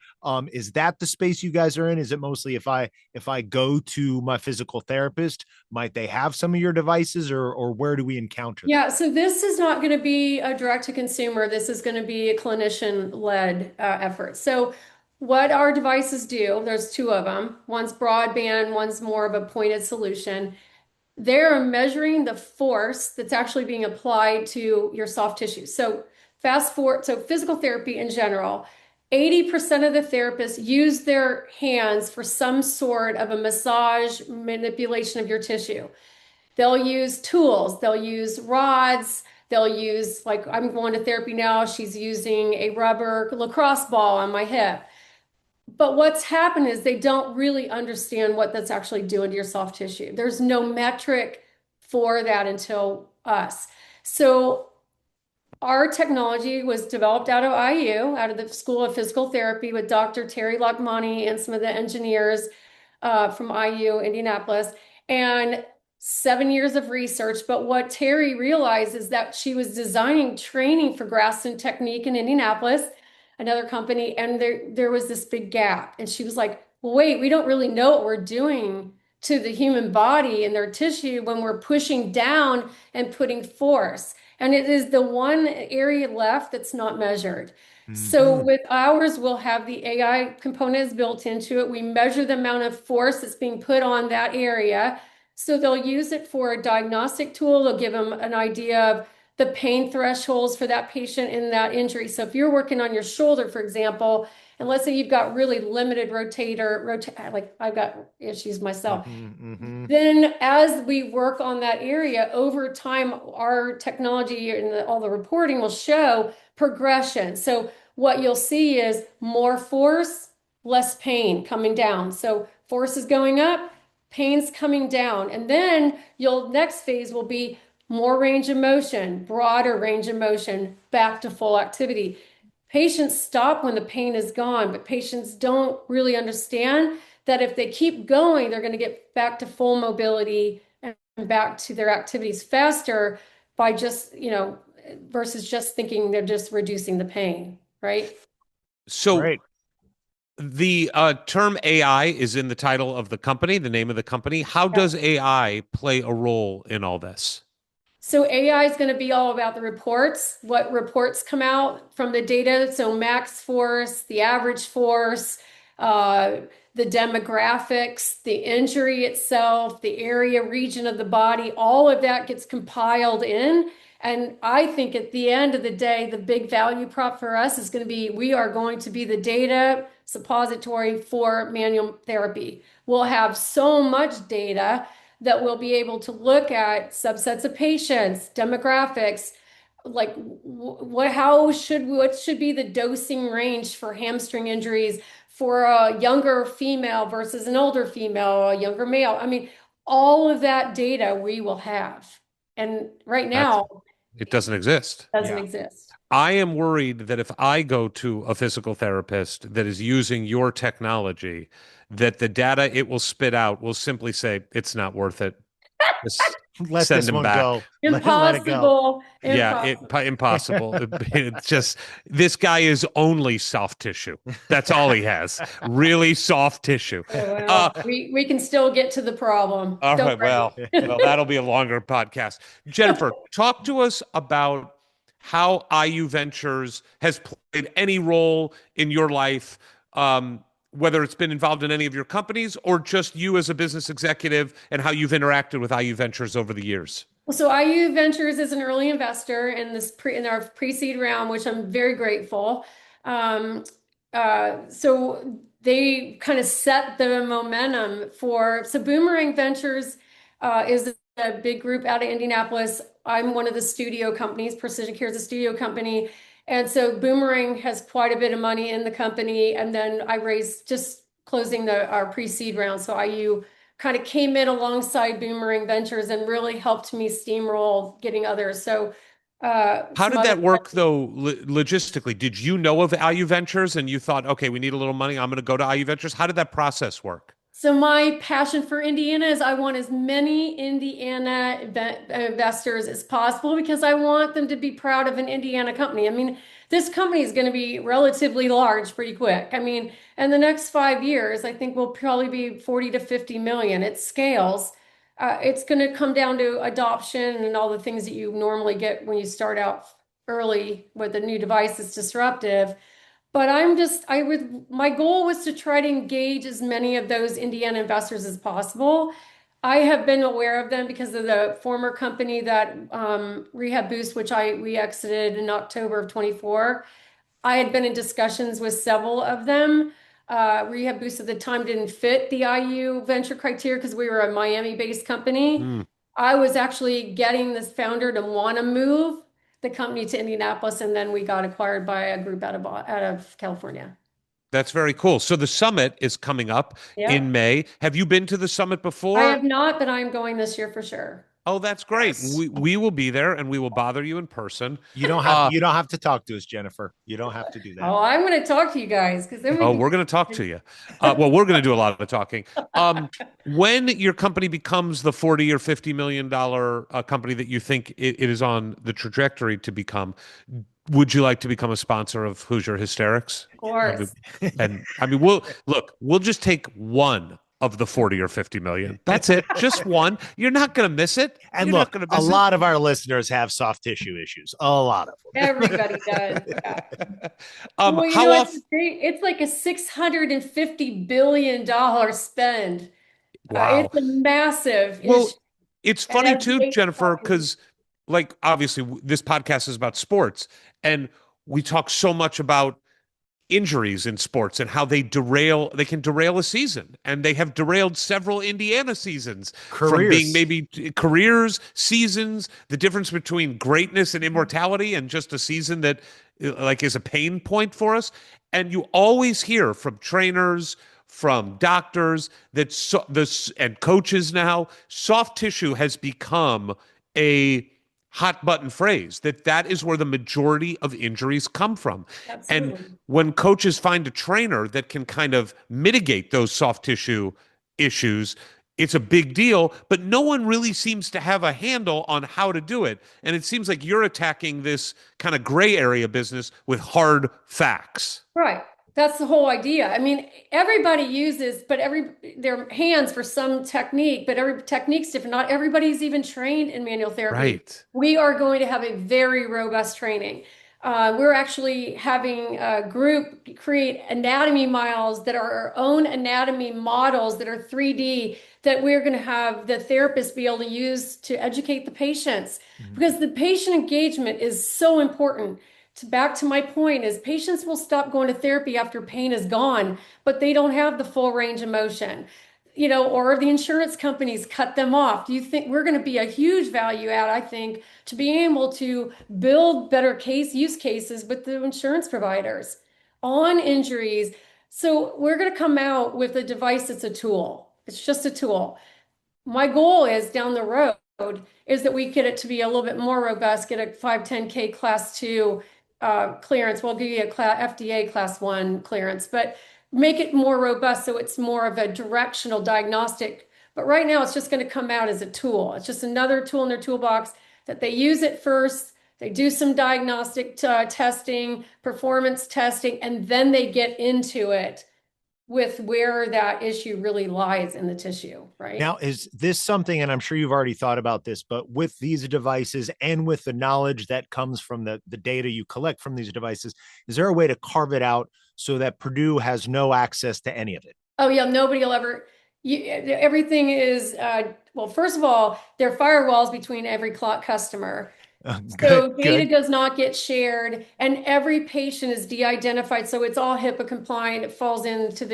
Is that the space you guys are in? Is it mostly if I go to my physical therapist, might they have some of your devices, or where do we encounter Yeah, so this is not going to be a direct to consumer. This is going to be a clinician-led effort. So what our devices do, there's two of them. One's broadband, one's more of a pointed solution. They're measuring the force that's actually being applied to your soft tissue. So fast forward, so physical therapy in general, 80% of the therapists use their hands for some sort of a massage manipulation of your tissue. They'll use tools, they'll use rods, they'll use, like I'm going to therapy now, she's using a rubber lacrosse ball on my hip. But what's happened is they don't really understand what that's actually doing to your soft tissue. There's no metric for that until us. So our technology was developed out of IU, out of the School of Physical Therapy with Dr. Terry Lakmani and some of the engineers from IU, Indianapolis, and 7 years of research. But what Terry realized is that she was designing training for Graston Technique in Indianapolis, another company, and there was this big gap. And she was like, well, wait, we don't really know what we're doing to the human body and their tissue when we're pushing down and putting force. And it is the one area left that's not measured. So with ours, we'll have the AI components built into it. We measure the amount of force that's being put on that area. So they'll use it for a diagnostic tool. They'll give them an idea of the pain thresholds for that patient in that injury. So if you're working on your shoulder, for example, and let's say you've got really limited like I've got issues myself, then as we work on that area over time, our technology and all the reporting will show progression. So what you'll see is more force, less pain coming down. So force is going up, pain's coming down. And then next phase will be more range of motion, broader range of motion, back to full activity. Patients stop when the pain is gone, but patients don't really understand that if they keep going, they're going to get back to full mobility and back to their activities faster by just, versus just thinking they're just reducing the pain, right? So Right. the term AI is in the title of the company, the name of the company. How does AI play a role in all this? So AI is going to be all about the reports, what reports come out from the data. So max force, the average force, the demographics, the injury itself, the area, region of the body, all of that gets compiled in. And I think at the end of the day, the big value prop for us is going to be, we are going to be the data suppository for manual therapy. We'll have so much data that we'll be able to look at subsets of patients, demographics, like what should be the dosing range for hamstring injuries for a younger female versus an older female, a younger male. I mean, all of that data we will have. And right now, it doesn't exist. Doesn't exist. I am worried that if I go to a physical therapist that is using your technology, that the data it will spit out will simply say, it's not worth it. Just Let send this them one back. go. Let it go. Impossible. Yeah, impossible. It's just, this guy is only soft tissue. That's all he has. Really soft tissue. Well, we can still get to the problem. All Don't right. worry. Well, that'll be a longer podcast. Jennifer, talk to us about how IU Ventures has played any role in your life, whether it's been involved in any of your companies or just you as a business executive, and how you've interacted with IU Ventures over the years. Well, so IU Ventures is an early investor in in our pre-seed round, which I'm very grateful. So they kind of set the momentum so Boomerang Ventures is a big group out of Indianapolis. I'm one of the studio companies. PrecisionCare is a studio company. And so Boomerang has quite a bit of money in the company. And then I raised, just closing our pre-seed round. So IU kind of came in alongside Boomerang Ventures and really helped me steamroll getting others. So how did that work, though, logistically? Did you know of IU Ventures and you thought, okay, we need a little money, I'm going to go to IU Ventures? How did that process work? So my passion for Indiana is I want as many Indiana investors as possible because I want them to be proud of an Indiana company. I mean, this company is going to be relatively large pretty quick. I mean, in the next 5 years, I think we'll probably be 40 to 50 million. It scales. It's going to come down to adoption and all the things that you normally get when you start out early with a new device that's disruptive. But my goal was to try to engage as many of those Indiana investors as possible. I have been aware of them because of the former company that Rehab Boost, which we exited in October of 24. I had been in discussions with several of them. Rehab Boost at the time didn't fit the IU venture criteria because we were a Miami-based company. I was actually getting this founder to want to move the company to Indianapolis, and then we got acquired by a group out of California. That's very cool. So the summit is coming up in May. Have you been to the summit before? I have not, but I'm going this year for sure. Oh, that's great. Yes. We will be there and we will bother you in person. You don't have to talk to us, Jennifer. You don't have to do that. Oh, I'm going to talk to you guys because then we're going to talk to you. Well, we're going to do a lot of the talking. When your company becomes the 40 or $50 million company that you think it is on the trajectory to become, would you like to become a sponsor of Hoosier Hysterics? Of course. We'll just take one of the 40 or 50 million. That's it. Just one. You're not going to miss it. And look, a lot of our listeners have soft tissue issues. A lot of them. Everybody does. Yeah. How often? It's like a $650 billion spend. Wow. It's a massive issue. Well, it's funny too, Jennifer, because obviously this podcast is about sports and we talk so much about injuries in sports and how they can derail a season. And they have derailed several Indiana seasons from being maybe careers, seasons, the difference between greatness and immortality and just a season that like is a pain point for us. And you always hear from trainers, from doctors that and coaches now, soft tissue has become a hot button phrase, that is where the majority of injuries come from. Absolutely. And when coaches find a trainer that can kind of mitigate those soft tissue issues, it's a big deal, but no one really seems to have a handle on how to do it. And it seems like you're attacking this kind of gray area business with hard facts. Right. That's the whole idea. I mean, everybody uses, but their hands for some technique, but every technique's different. Not everybody's even trained in manual therapy. Right. We are going to have a very robust training. We're actually having a group create anatomy miles that are our own anatomy models that are 3D that we're going to have the therapists be able to use to educate the patients, because the patient engagement is so important. Back to my point is patients will stop going to therapy after pain is gone, but they don't have the full range of motion, or the insurance companies cut them off. Do you think we're going to be a huge value add, I think, to being able to build better use cases with the insurance providers on injuries? So we're going to come out with a device that's a tool. It's just a tool. My goal is down the road is that we get it to be a little bit more robust, get a 510K class 2 clearance. We'll give you a FDA class 1 clearance, but make it more robust so it's more of a directional diagnostic. But right now it's just going to come out as a tool. It's just another tool in their toolbox that they use it first. They do some diagnostic testing, performance testing, and then they get into it with where that issue really lies in the tissue, right? Now, is this something, and I'm sure you've already thought about this, but with these devices and with the knowledge that comes from the data you collect from these devices, is there a way to carve it out so that Purdue has no access to any of it? Oh yeah, nobody will ever, everything is, well, first of all, there are firewalls between every customer. So data does not get shared, and every patient is de-identified. So it's all HIPAA compliant. It falls into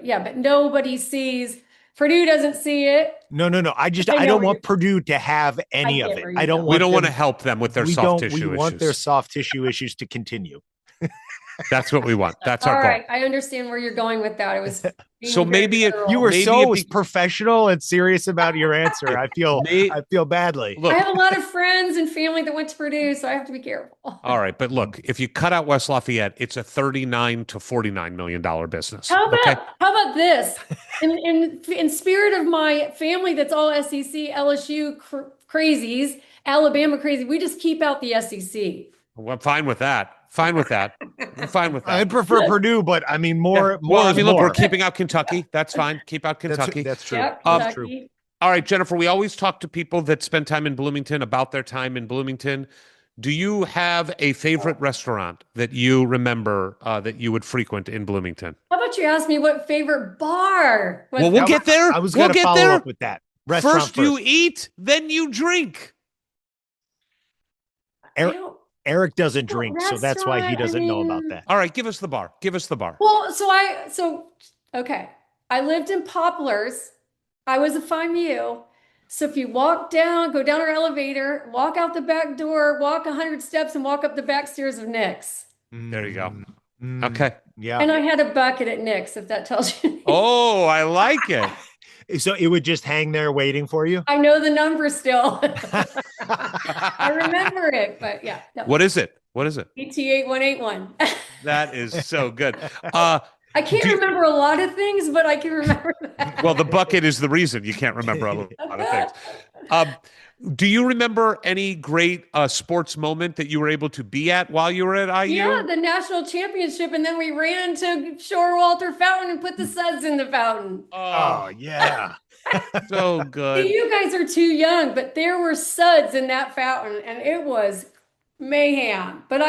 but nobody sees. Purdue doesn't see it. No. I don't want Purdue to have any of it. We don't want to help them with their soft tissue issues. We want their soft tissue issues to continue. That's what we want. That's our goal. All right. I understand where you're going with that. It was so maybe you were so professional and serious about your answer. I feel badly. Look, I have a lot of friends and family that went to Purdue, so I have to be careful. All right, but look, if you cut out West Lafayette, it's a $39 to $49 million business. How about this? In spirit of my family, that's all SEC, LSU crazies, Alabama crazy. We just keep out the SEC. Well, I'm fine with that. I'm fine with that. I prefer Purdue, but I mean, more. Look, we're keeping out Kentucky. That's fine. Keep out Kentucky. That's true. Yep, that's true. All right, Jennifer, we always talk to people that spend time in Bloomington about their time in Bloomington. Do you have a favorite restaurant that you remember that you would frequent in Bloomington? How about you ask me what favorite bar? Well, we'll get there. I was going to follow up with that. First you eat, then you drink. Eric doesn't drink, so that's why he doesn't know about that. All right, give us the bar. Well, okay. I lived in Poplars. I was a FIMU. So if you go down our elevator, walk out the back door, walk 100 steps, and walk up the back stairs of Nick's. There you go. Okay. Yeah. And I had a bucket at Nick's, if that tells you. Oh, I like it. So it would just hang there waiting for you? I know the number still. I remember it, but yeah. No. What is it? ET8181. That is so good. I can't remember a lot of things, but I can remember that. Well, the bucket is the reason you can't remember a lot of things. Do you remember any great sports moment that you were able to be at while you were at IU? Yeah, the national championship, and then we ran to Shorewalter Fountain and put the suds in the fountain. Oh yeah. So good. See, you guys are too young, but there were suds in that fountain, and it was mayhem. But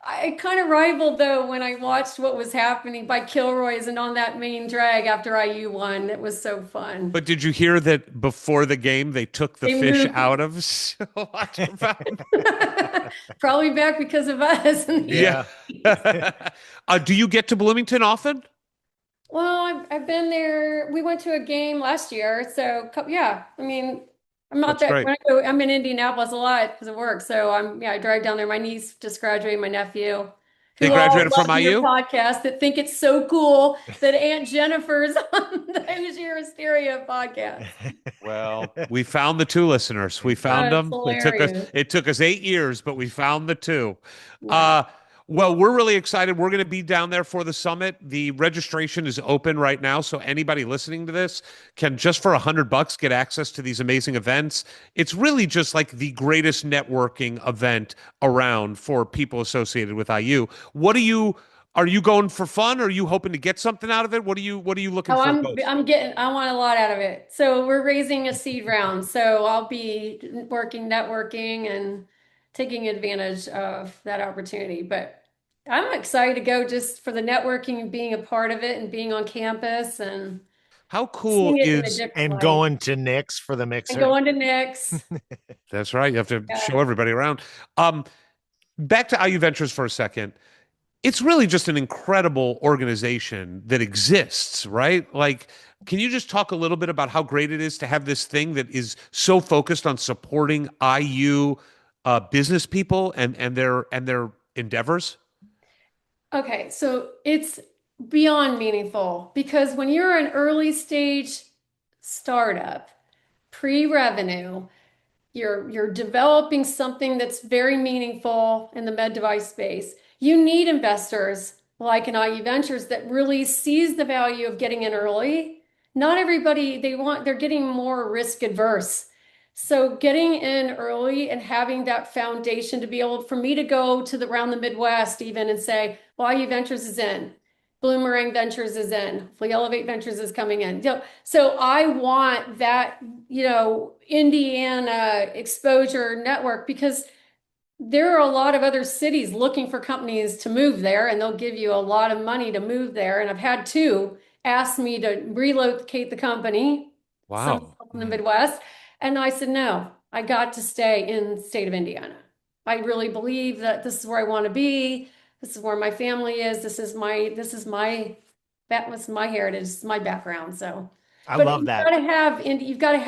I kind of rivaled though when I watched what was happening by Kilroy's and on that main drag after IU won. It was so fun. But did you hear that before the game they took the They fish moved out of Watcher Fountain? probably back because of us. Yeah. Do you get to Bloomington often? Well, I've been there. We went to a game last year, so yeah. I mean, I'm not That's that great. when I go, I'm in Indianapolis a lot because of work. So I drive down there. My niece just graduated, my nephew, They who all graduated from love your IU? podcast that think it's so cool that Aunt Jennifer's on the Hoosier Hysteria podcast. Well, we found the two listeners. We found That's them. hilarious. It took us 8 years, but we found the two. Yeah. Well, we're really excited. We're going to be down there for the summit. The registration is open right now, so anybody listening to this can just for $100 get access to these amazing events. It's really just like the greatest networking event around for people associated with IU. Are you going for fun? Are you hoping to get something out of it? What are you looking Oh, for, I'm Coach? I'm getting I want a lot out of it. So we're raising a seed round. So I'll be networking and taking advantage of that opportunity. But I'm excited to go just for the networking and being a part of it and being on campus and How cool seeing it in a is different And light. going to Nick's for the And mixer. going to Nick's. That's right. You have to Yeah. show everybody around. Back to IU Ventures for a second. It's really just an incredible organization that exists, right? Like, can you just talk a little bit about how great it is to have this thing that is so focused on supporting IU business people and their endeavors? Okay, so it's beyond meaningful because when you're an early stage startup, pre-revenue, you're developing something that's very meaningful in the med device space. You need investors like an IE Ventures that really sees the value of getting in early. Not everybody they're getting more risk adverse. So getting in early and having that foundation to be able for me to go to around the Midwest even and say, well, IE Ventures is in. Bloomerang Ventures is in. Hopefully Elevate Ventures is coming in. So I want that, Indiana exposure network because there are a lot of other cities looking for companies to move there, and they'll give you a lot of money to move there. And I've had two ask me to relocate the company, some Wow. in the Midwest. And I said, no, I got to stay in the state of Indiana. I really believe that this is where I want to be. This is where my family is. That was my heritage, this is my background. So, I but love that. you've got to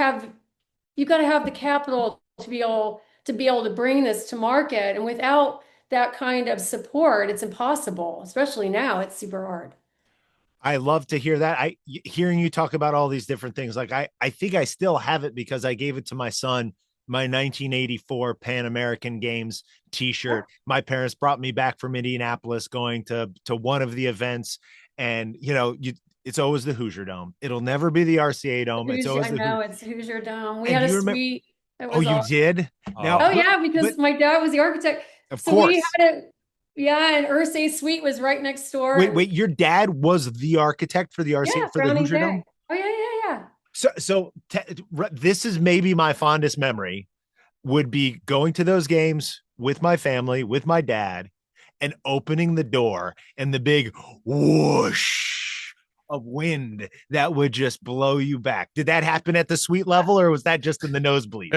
have the capital to be able to bring this to market. And without that kind of support, it's impossible, especially now, it's super hard. I love to hear that. Hearing you talk about all these different things, like I think I still have it because I gave it to my son, my 1984 Pan American Games t-shirt. My parents brought me back from Indianapolis going to one of the events, and it's always the Hoosier Dome. It'll never be the RCA Dome. It's always It's Hoosier Dome. We And had you a remember- suite. It Oh, was you awesome. did? Now, Oh yeah, because my dad was the architect. of So course. we had and Ursay's suite was right next door. Wait, your dad was the architect for the RCA Yeah, for the Browning Hoosier Day. Dome? Oh yeah. So this is maybe my fondest memory would be going to those games with my family, with my dad, and opening the door and the big whoosh of wind that would just blow you back. Did that happen at the suite level, or was that just in the nosebleed?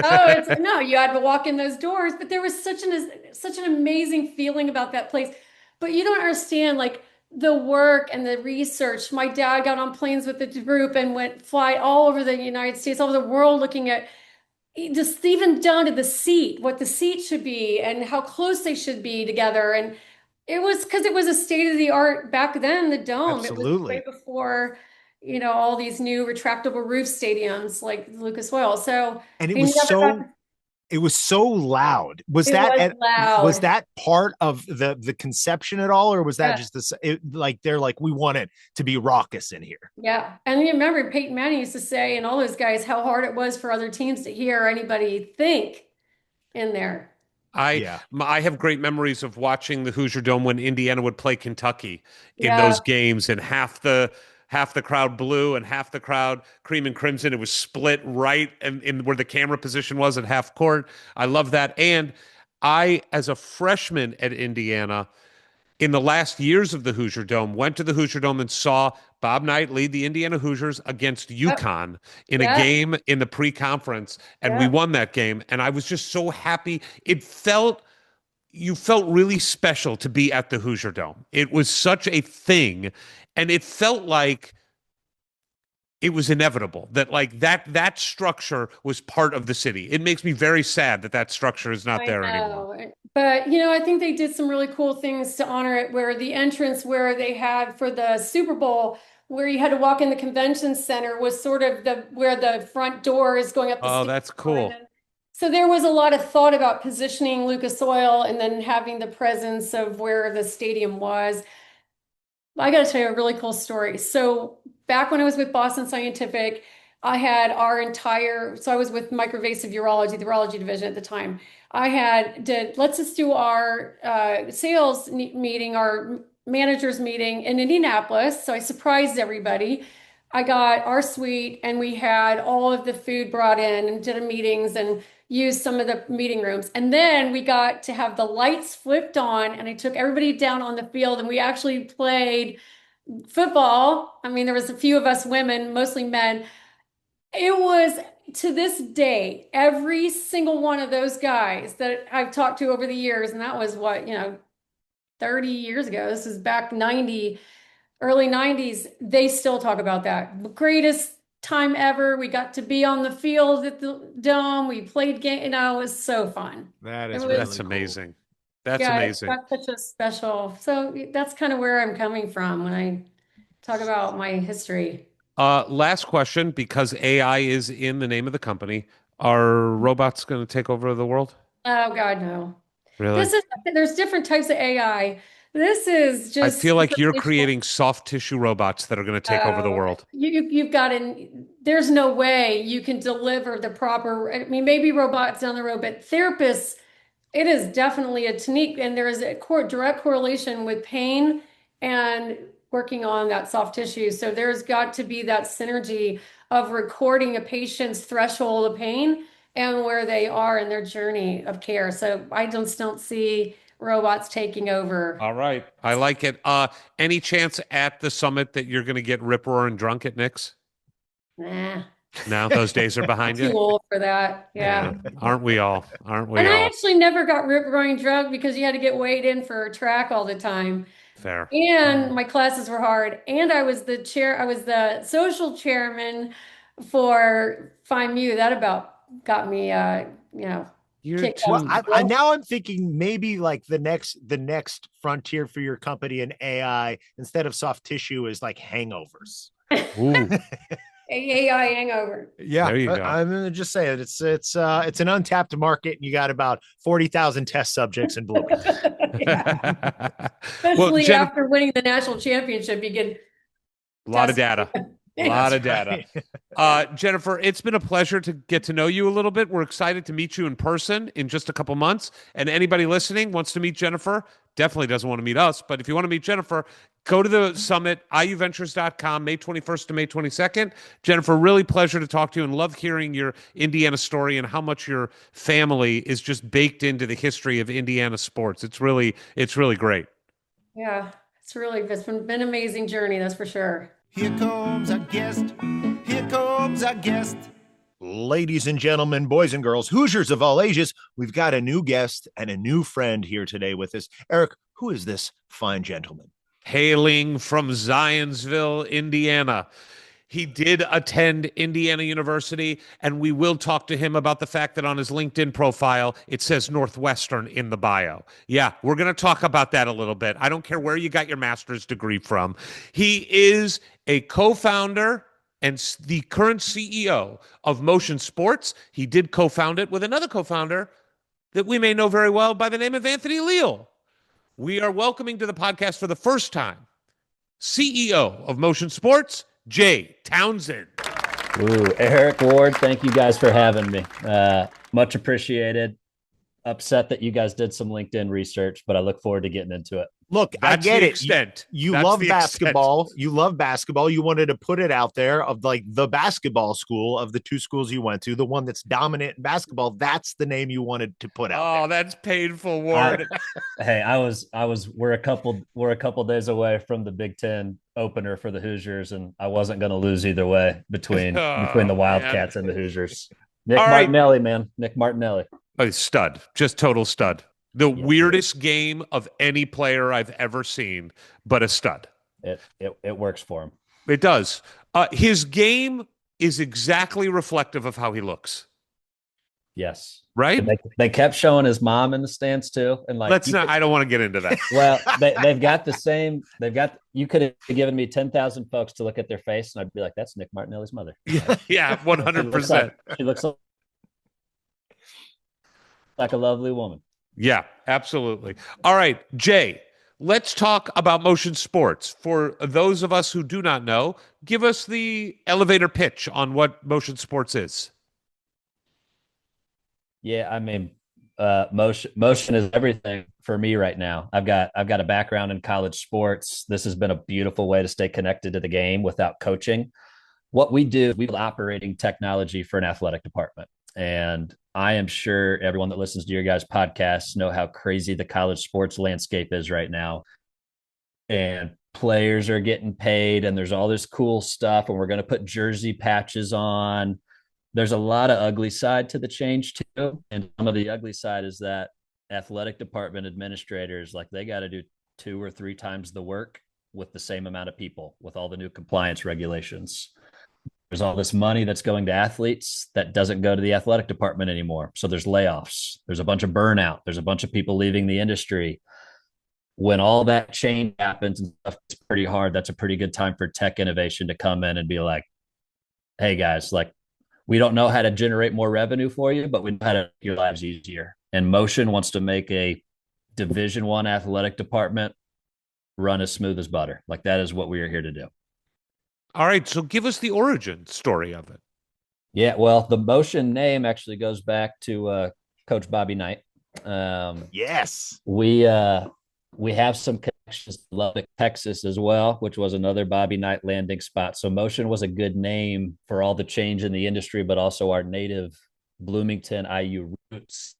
No, you had to walk in those doors, but there was such an amazing feeling about that place. But you don't understand like the work and the research. My dad got on planes with the group and went fly all over the United States, all over the world, looking at just even down to the seat, what the seat should be and how close they should be together. And it was because it was a state of the art back then, the dome. Absolutely. It was way before, all these new retractable roof stadiums like Lucas Oil. So And it we was never got it was so loud. Was It that was loud. was that part of the conception at all, or was that Yeah. just this? They're like, we want it to be raucous in here. Yeah. And you remember Peyton Manning used to say, and all those guys, how hard it was for other teams to hear anybody think in there. Yeah. I have great memories of watching the Hoosier Dome when Indiana would play Kentucky in Yeah. those games, and half the crowd blue and half the crowd cream and crimson. It was split right in where the camera position was at half court. I love that. And I, as a freshman at Indiana, in the last years of the Hoosier Dome, went to the Hoosier Dome and saw Bob Knight lead the Indiana Hoosiers against UConn in a game in the pre-conference, and we won that game. And I was just so happy. You felt really special to be at the Hoosier Dome. It was such a thing, and it felt like it was inevitable that like that structure was part of the city. It makes me very sad that that structure is not there anymore. But I think they did some really cool things to honor it, where the entrance where they had for the Super Bowl, where you had to walk in the convention center, was sort of where the front door is going up the Oh, that's cool. So there was a lot of thought about positioning Lucas Oil and then having the presence of where the stadium was. I got to tell you a really cool story. So back when I was with Boston Scientific, I had so I was with microvasive urology, the urology division at the time. Let's just do our sales meeting, our managers meeting in Indianapolis. So I surprised everybody. I got our suite and we had all of the food brought in and did meetings and used some of the meeting rooms. And then we got to have the lights flipped on and I took everybody down on the field and we actually played football. I mean, there was a few of us women, mostly men. It was, to this day, every single one of those guys that I've talked to over the years, and that was 30 years ago. This is back early 90s. They still talk about that. Greatest time ever. We got to be on the field at the Dome. We played game. It was so fun. That's amazing. That's amazing. That's such a special. So that's kind of where I'm coming from when I talk about my history. Last question, because AI is in the name of the company. Are robots going to take over the world? Oh God, no. Really? There's different types of AI. This is just. I feel like you're creating soft tissue robots that are going to take over the world. You've got to. There's no way you can deliver the proper. I mean, maybe robots down the road, but therapists. It is definitely a technique, and there is a direct correlation with pain and working on that soft tissue. So there's got to be that synergy of recording a patient's threshold of pain and where they are in their journey of care. So I just don't see robots taking over. All right. I like it. Any chance at the summit that you're going to get rip-roaring drunk at Nick's? Nah. Now those days are behind you. Too old for that. Yeah. Aren't we all? Aren't we and all? I actually never got rip-roaring drunk because you had to get weighed in for track all the time. Fair. And my classes were hard. And I was the social chairman for FIMU. That about got me, kicked off. Now I'm thinking maybe like the next frontier for your company in AI, instead of soft tissue, is like hangovers. Ooh. AI hangover. Yeah, there you go. I'm gonna just say it. It's an untapped market, and you got about 40,000 test subjects in Bloomington. Especially after winning the national championship, you get a lot of data. A lot of data. Jennifer, it's been a pleasure to get to know you a little bit. We're excited to meet you in person in just a couple months. And anybody listening wants to meet Jennifer, definitely doesn't want to meet us. But if you want to meet Jennifer, go to the summit, iuventures.com, May 21st to May 22nd. Jennifer, really pleasure to talk to you and love hearing your Indiana story and how much your family is just baked into the history of Indiana sports. It's really great. Yeah, it's been an amazing journey, that's for sure. Here comes our guest. Here comes our guest. Ladies and gentlemen, boys and girls, Hoosiers of all ages, we've got a new guest and a new friend here today with us. Eric, who is this fine gentleman? Hailing from Zionsville, Indiana. He did attend Indiana University, and we will talk to him about the fact that on his LinkedIn profile, it says Northwestern in the bio. Yeah, we're going to talk about that a little bit. I don't care where you got your master's degree from. He is a co-founder and the current CEO of Motion Sports. He did co-found it with another co-founder that we may know very well by the name of Anthony Leal. We are welcoming to the podcast for the first time CEO of Motion Sports, Jay Townsend. Ooh, Eric, Ward, thank you guys for having me. Much appreciated. Upset that you guys did some LinkedIn research, but I look forward to getting into it. Look, I That's get the it. extent. You That's love the extent. basketball. You love basketball. You wanted to put it out there of like the basketball school of the two schools you went to, the one that's dominant in basketball. That's the name you wanted to put out Oh, there. that's painful, Ward. Hey, we're a couple days away from the Big Ten opener for the Hoosiers, and I wasn't going to lose either way between Oh, the man. Wildcats and the Hoosiers. Nick All right. Martinelli, man, Nick Martinelli. A stud, just total stud. The Yeah. weirdest game of any player I've ever seen, but a stud. It works for him. It does. His game is exactly reflective of how he looks. Yes. Right? And they kept showing his mom in the stands too, and like Let's not. I don't want to get into that. Well, they've got the same. You could have given me 10,000 folks to look at their face, and I'd be like, "That's Nick Martinelli's mother." Yeah, 100%. She looks like a lovely woman. Yeah, absolutely. All right, Jay, let's talk about motion sports. For those of us who do not know, give us the elevator pitch on what motion sports is. Yeah, I mean, motion is everything for me right now. I've got a background in college sports. This has been a beautiful way to stay connected to the game without coaching. What we do, we build operating technology for an athletic department. And I am sure everyone that listens to your guys' podcasts know how crazy the college sports landscape is right now. And players are getting paid, and there's all this cool stuff, and we're going to put jersey patches on. There's a lot of ugly side to the change too. And some of the ugly side is that athletic department administrators, like, they got to do 2 or 3 times the work with the same amount of people with all the new compliance regulations. There's all this money that's going to athletes that doesn't go to the athletic department anymore. So there's layoffs. There's a bunch of burnout. There's a bunch of people leaving the industry. When all that change happens and stuff, it's pretty hard. That's a pretty good time for tech innovation to come in and be like, hey guys, like, we don't know how to generate more revenue for you, but we know how to make your lives easier. And Motion wants to make a Division I athletic department run as smooth as butter. Like, that is what we are here to do. All right, so give us the origin story of it. Yeah, well, the Motion name actually goes back to Coach Bobby Knight. Yes. We have some connections to Lubbock, Texas as well, which was another Bobby Knight landing spot. So Motion was a good name for all the change in the industry, but also our native Bloomington IU roots.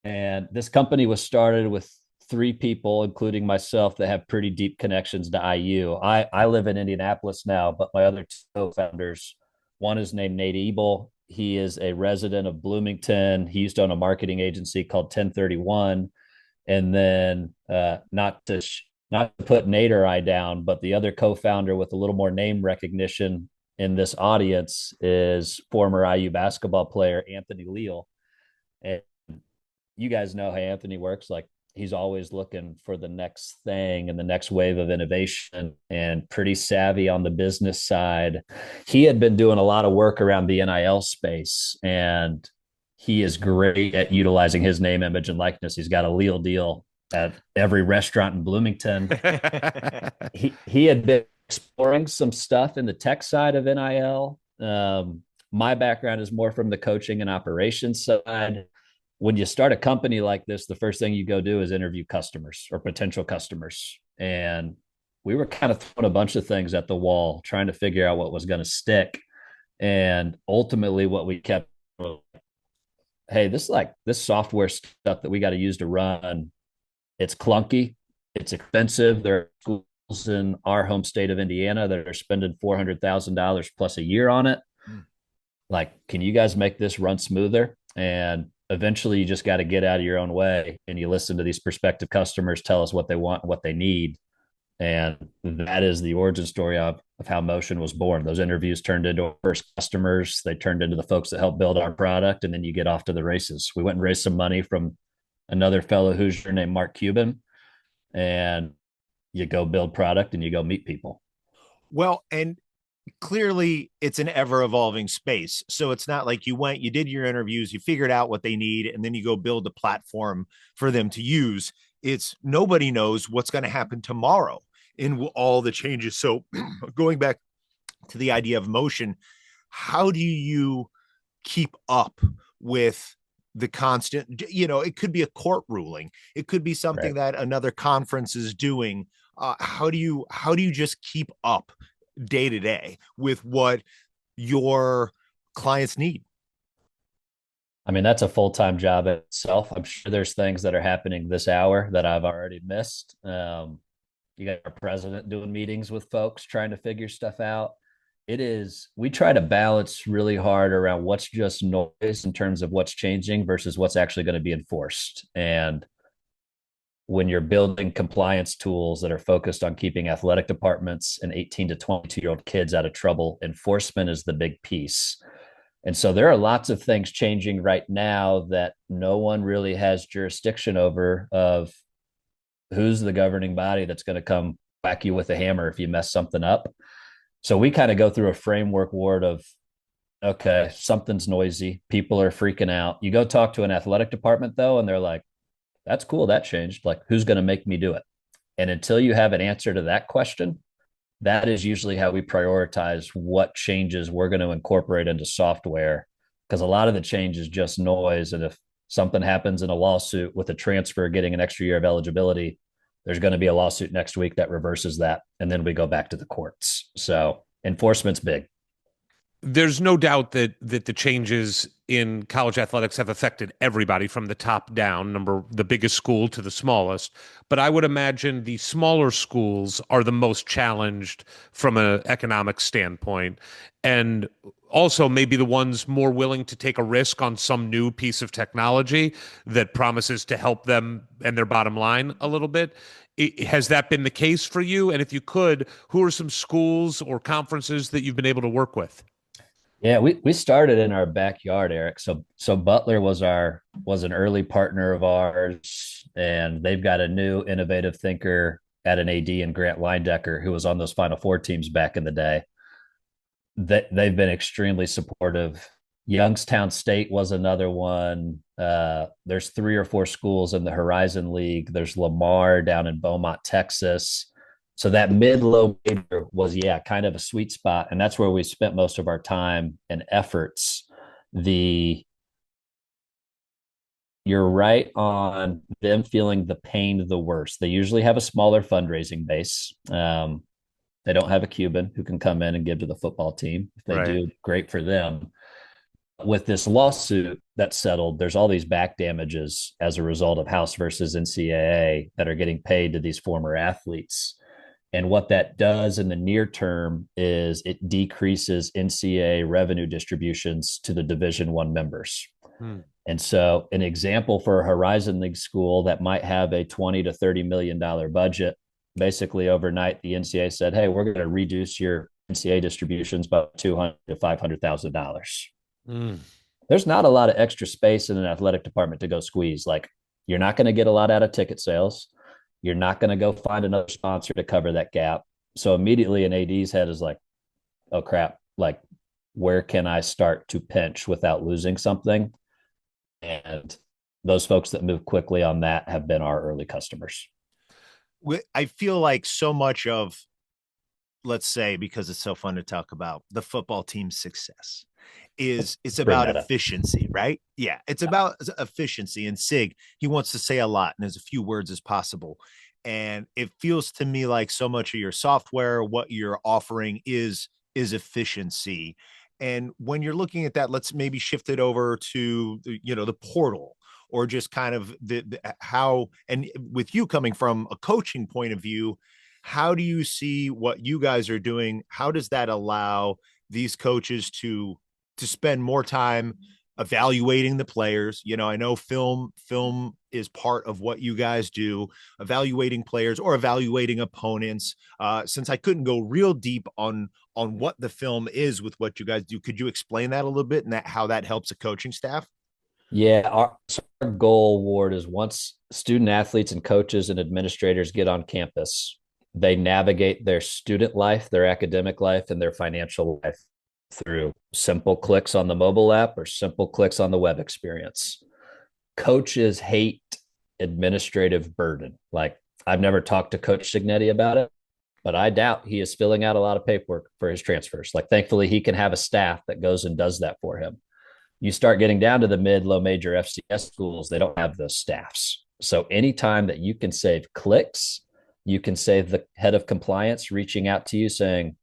And this company was started with 3 people, including myself, that have pretty deep connections to IU. I live in Indianapolis now, but my other 2 co-founders, one is named Nate Ebel. He is a resident of Bloomington. He used to own a marketing agency called 1031. And then not to put Nate or I down, but the other co-founder with a little more name recognition in this audience is former IU basketball player Anthony Leal. And you guys know how Anthony works. Like, he's always looking for the next thing and the next wave of innovation, and pretty savvy on the business side. He had been doing a lot of work around the NIL space, and he is great at utilizing his name, image, and likeness. He's got a Leal deal at every restaurant in Bloomington. He had been exploring some stuff in the tech side of NIL. My background is more from the coaching and operations side. When you start a company like this, the first thing you go do is interview customers or potential customers. And we were kind of throwing a bunch of things at the wall, trying to figure out what was going to stick. And ultimately what we kept, hey, this software stuff that we got to use to run, it's clunky, it's expensive. There are schools in our home state of Indiana that are spending $400,000 plus a year on it. Like, can you guys make this run smoother? And eventually you just got to get out of your own way, and you listen to these prospective customers tell us what they want and what they need. And that is the origin story of how Motion was born. Those interviews turned into our first customers. They turned into the folks that helped build our product. And then you get off to the races. We went and raised some money from another fellow Hoosier named Mark Cuban, and you go build product and you go meet people. Well, and clearly it's an ever evolving space. So it's not like you did your interviews, you figured out what they need, and then you go build a platform for them to use. It's nobody knows what's going to happen tomorrow in all the changes. So going back to the idea of Motion, how do you keep up with the constant, it could be a court ruling. It could be something that another conference is doing. How do you just keep up day to day with what your clients need? I mean, that's a full-time job itself. I'm sure there's things that are happening this hour that I've already missed. You got our president doing meetings with folks trying to figure stuff out. We try to balance really hard around what's just noise in terms of what's changing versus what's actually going to be enforced. And when you're building compliance tools that are focused on keeping athletic departments and 18 to 22-year-old kids out of trouble, enforcement is the big piece. And so there are lots of things changing right now that no one really has jurisdiction over, of who's the governing body that's going to come whack you with a hammer if you mess something up. So we kind of go through a framework ward of, okay, something's noisy. People are freaking out. You go talk to an athletic department though, and they're like, that's cool. That changed. Like, who's going to make me do it? And until you have an answer to that question, that is usually how we prioritize what changes we're going to incorporate into software. Because a lot of the change is just noise. And if something happens in a lawsuit with a transfer getting an extra year of eligibility, there's going to be a lawsuit next week that reverses that. And then we go back to the courts. So enforcement's big. There's no doubt that the changes in college athletics have affected everybody from the top down, the biggest school to the smallest. But I would imagine the smaller schools are the most challenged from an economic standpoint, and also maybe the ones more willing to take a risk on some new piece of technology that promises to help them and their bottom line a little bit. Has that been the case for you? And if you could, who are some schools or conferences that you've been able to work with? Yeah, we started in our backyard, Eric. So Butler was an early partner of ours, and they've got a new innovative thinker at an AD in Grant Leindecker, who was on those Final Four teams back in the day. They've been extremely supportive. Youngstown State was another one. There's 3 or 4 schools in the Horizon League. There's Lamar down in Beaumont, Texas. So that mid-low major was, kind of a sweet spot. And that's where we spent most of our time and efforts. You're right on them feeling the pain the worst. They usually have a smaller fundraising base. They don't have a Cuban who can come in and give to the football team. If they do, great for them. With this lawsuit that's settled, there's all these back damages as a result of House versus NCAA that are getting paid to these former athletes. And what that does in the near term is it decreases NCAA revenue distributions to the Division I members. And so an example for a Horizon League school that might have a $20 to $30 million budget, basically overnight, the NCAA said, hey, we're going to reduce your NCAA distributions by $200,000 to $500,000. There's not a lot of extra space in an athletic department to go squeeze. Like, you're not going to get a lot out of ticket sales. You're not going to go find another sponsor to cover that gap. So immediately an AD's head is like, oh crap, like, where can I start to pinch without losing something? And those folks that move quickly on that have been our early customers. I feel like so much of, let's say, because it's so fun to talk about, the football team's success it's about efficiency, right? Yeah, it's about efficiency. And Sig, he wants to say a lot and as few words as possible. And it feels to me like so much of your software, what you're offering is efficiency. And when you're looking at that, let's maybe shift it over to the portal, or just kind of the how, and with you coming from a coaching point of view, how do you see what you guys are doing? How does that allow these coaches to spend more time evaluating the players? I know film is part of what you guys do, evaluating players or evaluating opponents. Since I couldn't go real deep on what the film is with what you guys do, could you explain that a little bit, and how that helps a coaching staff? Yeah, our goal, Ward, is once student athletes and coaches and administrators get on campus, they navigate their student life, their academic life, and their financial life through simple clicks on the mobile app or simple clicks on the web experience. Coaches hate administrative burden. Like, I've never talked to Coach Signetti about it, but I doubt he is filling out a lot of paperwork for his transfers. Like, thankfully, he can have a staff that goes and does that for him. You start getting down to the low major FCS schools, they don't have those staffs. So anytime that you can save clicks, you can save the head of compliance reaching out to you saying,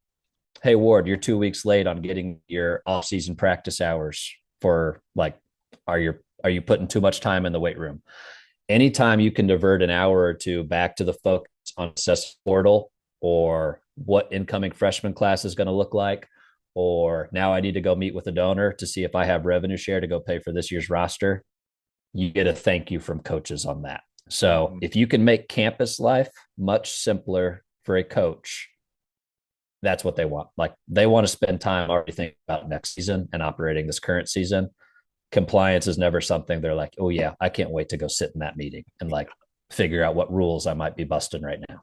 hey, Ward, you're 2 weeks late on getting your off-season practice hours for like, are you putting too much time in the weight room? Anytime you can divert an hour or two back to the focus on assess portal or what incoming freshman class is going to look like, or now I need to go meet with a donor to see if I have revenue share to go pay for this year's roster, you get a thank you from coaches on that. So if you can make campus life much simpler for a coach, that's what they want. Like they want to spend time already thinking about next season and operating this current season. Compliance is never something they're like, oh yeah, I can't wait to go sit in that meeting and like figure out what rules I might be busting right now.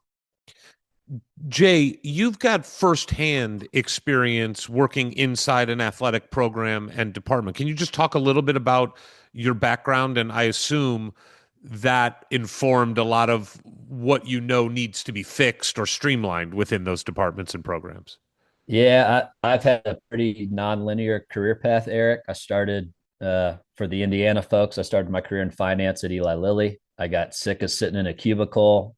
Jay, you've got firsthand experience working inside an athletic program and department. Can you just talk a little bit about your background? And I assume that informed a lot of what you know needs to be fixed or streamlined within those departments and programs. Yeah, I've had a pretty non-linear career path, Eric. I started for the Indiana folks. I started my career in finance at Eli Lilly. I got sick of sitting in a cubicle,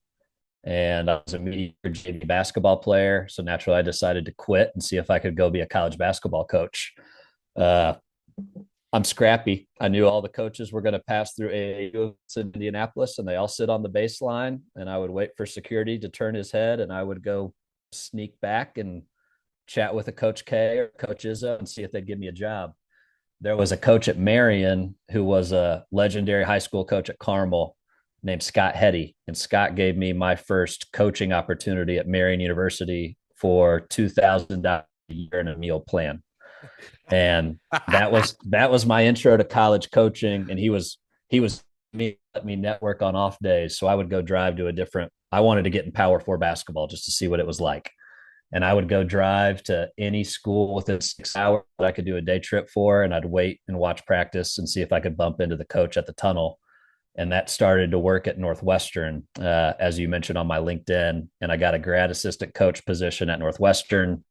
and I was a mediocre JV basketball player. So naturally, I decided to quit and see if I could go be a college basketball coach. I'm scrappy. I knew all the coaches were going to pass through AAU in Indianapolis, and they all sit on the baseline. And I would wait for security to turn his head, and I would go sneak back and chat with a Coach K or Coach Izzo and see if they'd give me a job. There was a coach at Marion who was a legendary high school coach at Carmel named Scott Hetty. And Scott gave me my first coaching opportunity at Marion University for $2,000 a year and a meal plan. And that was my intro to college coaching. And he was let me network on off days. So I would go drive to I wanted to get in Power 4 basketball just to see what it was like. And I would go drive to any school within 6 hours that I could do a day trip for. And I'd wait and watch practice and see if I could bump into the coach at the tunnel. And that started to work at Northwestern, as you mentioned on my LinkedIn. And I got a grad assistant coach position at Northwestern.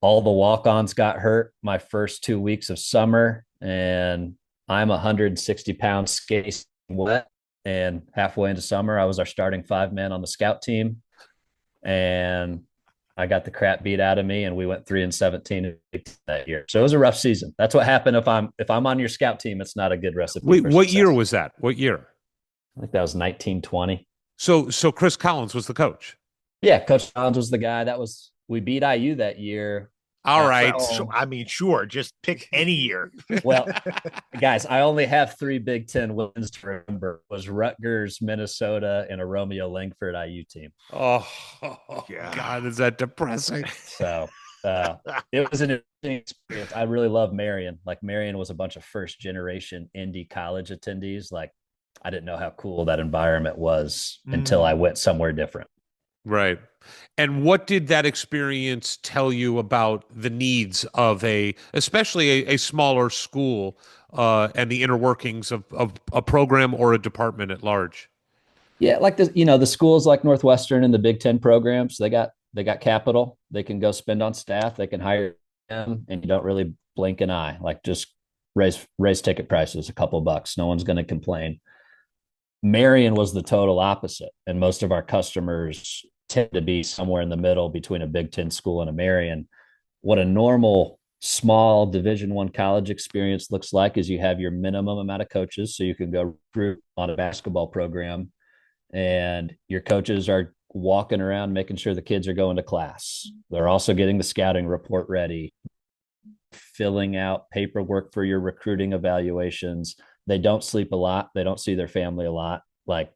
All the walk-ons got hurt my first 2 weeks of summer. And I'm 160 pounds skating wet. And halfway into summer, I was our starting 5-man on the scout team. And I got the crap beat out of me, and we went 3-17 that year. So it was a rough season. That's what happened. If I'm on your scout team, it's not a good recipe. Wait, what year was that? What year? I think that was 1920. So Chris Collins was the coach. Yeah, Coach Collins was the guy. We beat IU that year. All right. So, I mean, sure, just pick any year. Well, guys, I only have 3 Big Ten wins to remember. It was Rutgers, Minnesota, and a Romeo Langford IU team. Oh, God, is that depressing? So it was an interesting experience. I really love Marion. Like Marion was a bunch of first generation indie college attendees. Like I didn't know how cool that environment was until I went somewhere different. Right. And what did that experience tell you about the needs of especially a smaller school and the inner workings of a program or a department at large? Yeah, like the schools like Northwestern and the Big Ten programs, they got capital. They can go spend on staff. They can hire them, and you don't really blink an eye. Like just raise ticket prices a couple bucks. No one's going to complain. Marion was the total opposite, and most of our customers tend to be somewhere in the middle between a Big Ten school and a Marion. What a normal small Division I college experience looks like is you have your minimum amount of coaches, so you can go recruit on a basketball program, and your coaches are walking around making sure the kids are going to class. They're also getting the scouting report ready, filling out paperwork for your recruiting evaluations. They don't sleep a lot. They don't see their family a lot. But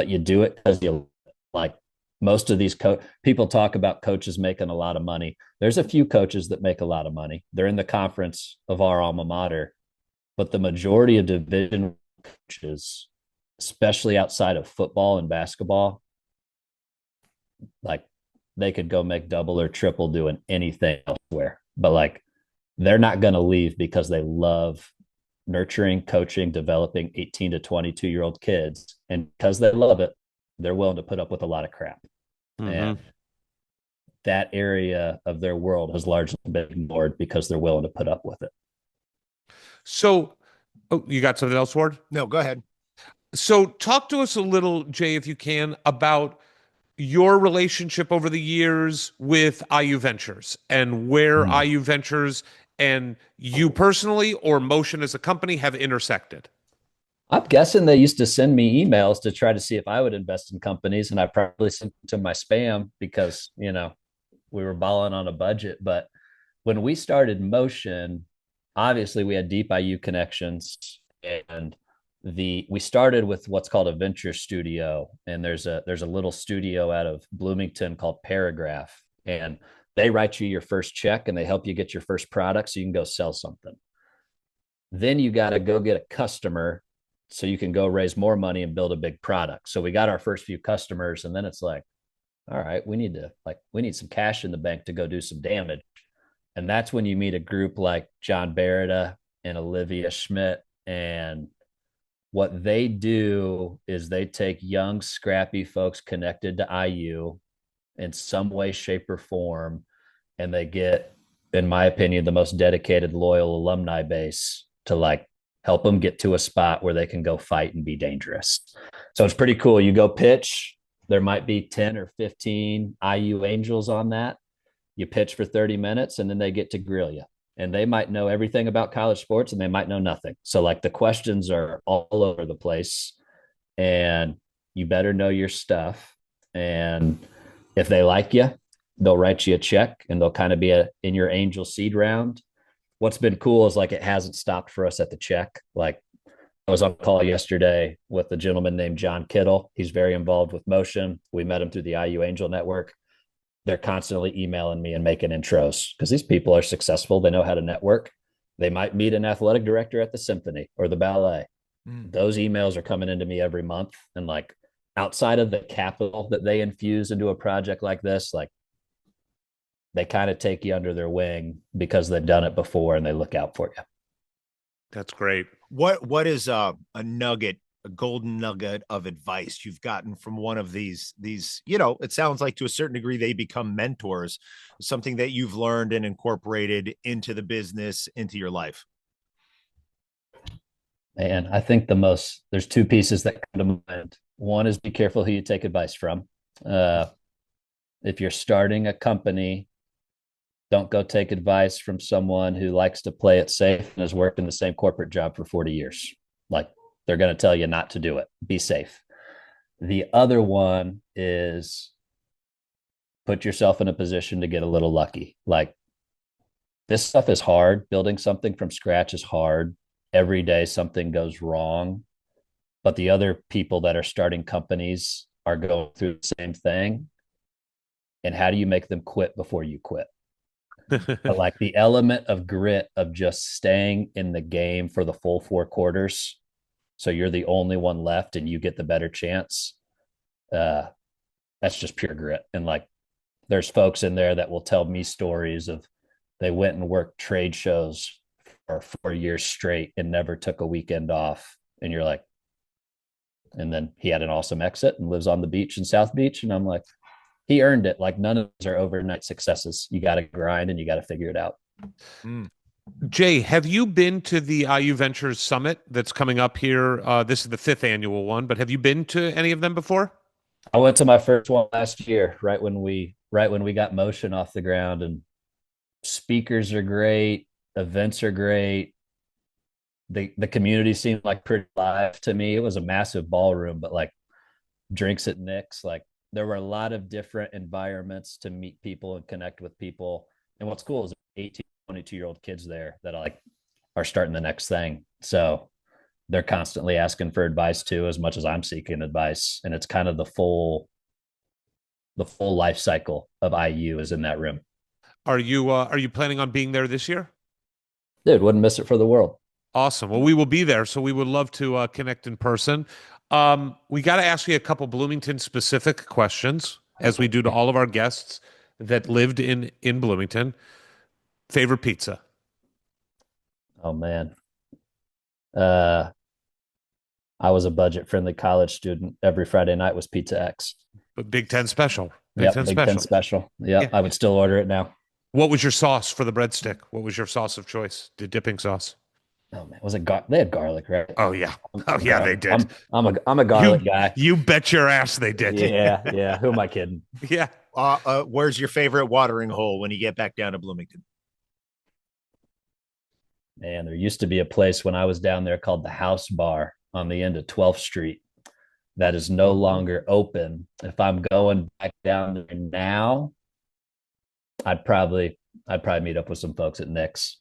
you do it because you like. Most of these people talk about coaches making a lot of money. There's a few coaches that make a lot of money. They're in the conference of our alma mater, but the majority of Division coaches, especially outside of football and basketball, like they could go make double or triple doing anything elsewhere. But like they're not going to leave because they love nurturing, coaching, developing 18 to 22-year-old kids. And because they love it, they're willing to put up with a lot of crap. And that area of their world has largely been ignored because they're willing to put up with it. So, oh, you got something else, Ward? No, go ahead. So, talk to us a little, Jay, if you can, about your relationship over the years with IU Ventures and where IU Ventures and you personally or Motion as a company have intersected. I'm guessing they used to send me emails to try to see if I would invest in companies, and I probably sent them to my spam because, we were balling on a budget. But when we started Motion, obviously we had deep IU connections, and we started with what's called a venture studio, and there's a little studio out of Bloomington called Paragraph, and they write you your first check and they help you get your first product so you can go sell something. Then you got to go get a customer so you can go raise more money and build a big product. So we got our first few customers, and then it's like, all right, we need some cash in the bank to go do some damage. And that's when you meet a group like John Barretta and Olivia Schmidt. And what they do is they take young, scrappy folks connected to IU in some way, shape, or form, and they get, in my opinion, the most dedicated, loyal alumni base to help them get to a spot where they can go fight and be dangerous. So it's pretty cool. You go pitch, there might be 10 or 15 IU Angels on that. You pitch for 30 minutes and then they get to grill you. And they might know everything about college sports and they might know nothing. So the questions are all over the place, and you better know your stuff. And if they like you, they'll write you a check and they'll kind of be in your angel seed round. What's been cool is it hasn't stopped for us at the check. I was on call yesterday with a gentleman named John Kittle. He's very involved with Motion. We met him through the IU Angel Network. They're constantly emailing me and making intros because these people are successful. They know how to network. They might meet an athletic director at the symphony or the ballet. Those emails are coming into me every month. And outside of the capital that they infuse into a project like this, they kind of take you under their wing because they've done it before and they look out for you. That's great. What is a nugget, a golden nugget of advice you've gotten from one of these, it sounds like to a certain degree, they become mentors, something that you've learned and incorporated into the business, into your life? And I think there's two pieces that come to mind. One is be careful who you take advice from. If you're starting a company, don't go take advice from someone who likes to play it safe and has worked in the same corporate job for 40 years. They're going to tell you not to do it. Be safe. The other one is put yourself in a position to get a little lucky. This stuff is hard. Building something from scratch is hard. Every day something goes wrong, but the other people that are starting companies are going through the same thing. And how do you make them quit before you quit? But the element of grit of just staying in the game for the full 4 quarters, so you're the only one left and you get the better chance. That's just pure grit. And there's folks in there that will tell me stories of they went and worked trade shows for 4 years straight and never took a weekend off. And you're like, and then he had an awesome exit and lives on the beach in South Beach. And I'm like, he earned it. None of those are overnight successes. You got to grind and you got to figure it out. Jay, have you been to the IU Ventures Summit that's coming up here? This is the 5th annual one, but have you been to any of them before? I went to my first one last year, right when we got Motion off the ground, and speakers are great. Events are great. The community seemed pretty live to me. It was a massive ballroom, but drinks at Nick's, there were a lot of different environments to meet people and connect with people. And what's cool is 18, 22-year-old kids there that are starting the next thing. So they're constantly asking for advice too, as much as I'm seeking advice. And it's kind of the full life cycle of IU is in that room. Are you planning on being there this year? Dude, wouldn't miss it for the world. Awesome. Well, we will be there, so we would love to connect in person. We got to ask you a couple Bloomington specific questions, as we do to all of our guests that lived in Bloomington. Favorite pizza? Oh man. I was a budget-friendly college student. Every Friday night was Pizza X. But Big Ten special. Big Ten special. Yep. Yeah. I would still order it now. What was your sauce for the breadstick? What was your sauce of choice? The dipping sauce? Oh man, was it they had garlic, right? Oh yeah. Oh yeah, they did. I'm a garlic guy. You bet your ass they did. Yeah. Who am I kidding? Yeah. Where's your favorite watering hole when you get back down to Bloomington? Man, there used to be a place when I was down there called the House Bar on the end of 12th Street that is no longer open. If I'm going back down there now, I'd probably meet up with some folks at Nick's.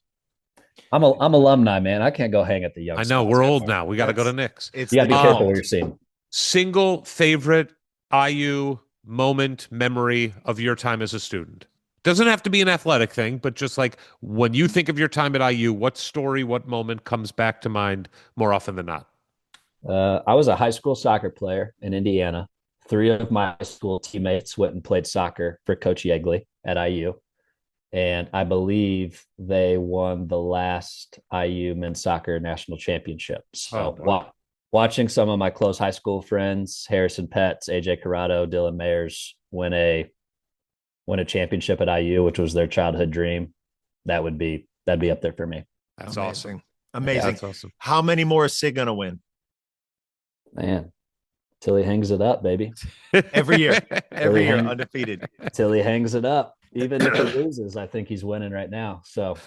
I'm alumni, man. I can't go hang at the young. I know we're old now. We got to go to Nick's. You got to be careful what you're seeing. Single favorite IU moment, memory of your time as a student. Doesn't have to be an athletic thing, but just like when you think of your time at IU, what story, what moment comes back to mind more often than not? I was a high school soccer player in Indiana. 3 of my high school teammates went and played soccer for Coach Yegley at IU. And I believe they won the last IU men's soccer national championship. So watching some of my close high school friends, Harrison Petts, AJ Corrado, Dylan Mayers, win a championship at IU, which was their childhood dream, that'd be up there for me. That's awesome. Amazing. That's awesome. How many more is Sig gonna win? Man, till he hangs it up, baby. Every year. Every year, undefeated. Till he hangs it up. Even if he loses, I think he's winning right now. So,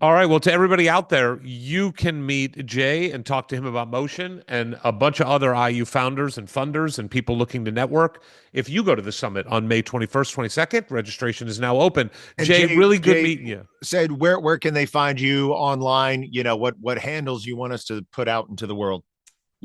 all right. Well, to everybody out there, you can meet Jay and talk to him about motion and a bunch of other IU founders and funders and people looking to network. If you go to the summit on May 21st, 22nd, registration is now open. Jay, really good meeting you. Said, where can they find you online? You know, what handles you want us to put out into the world?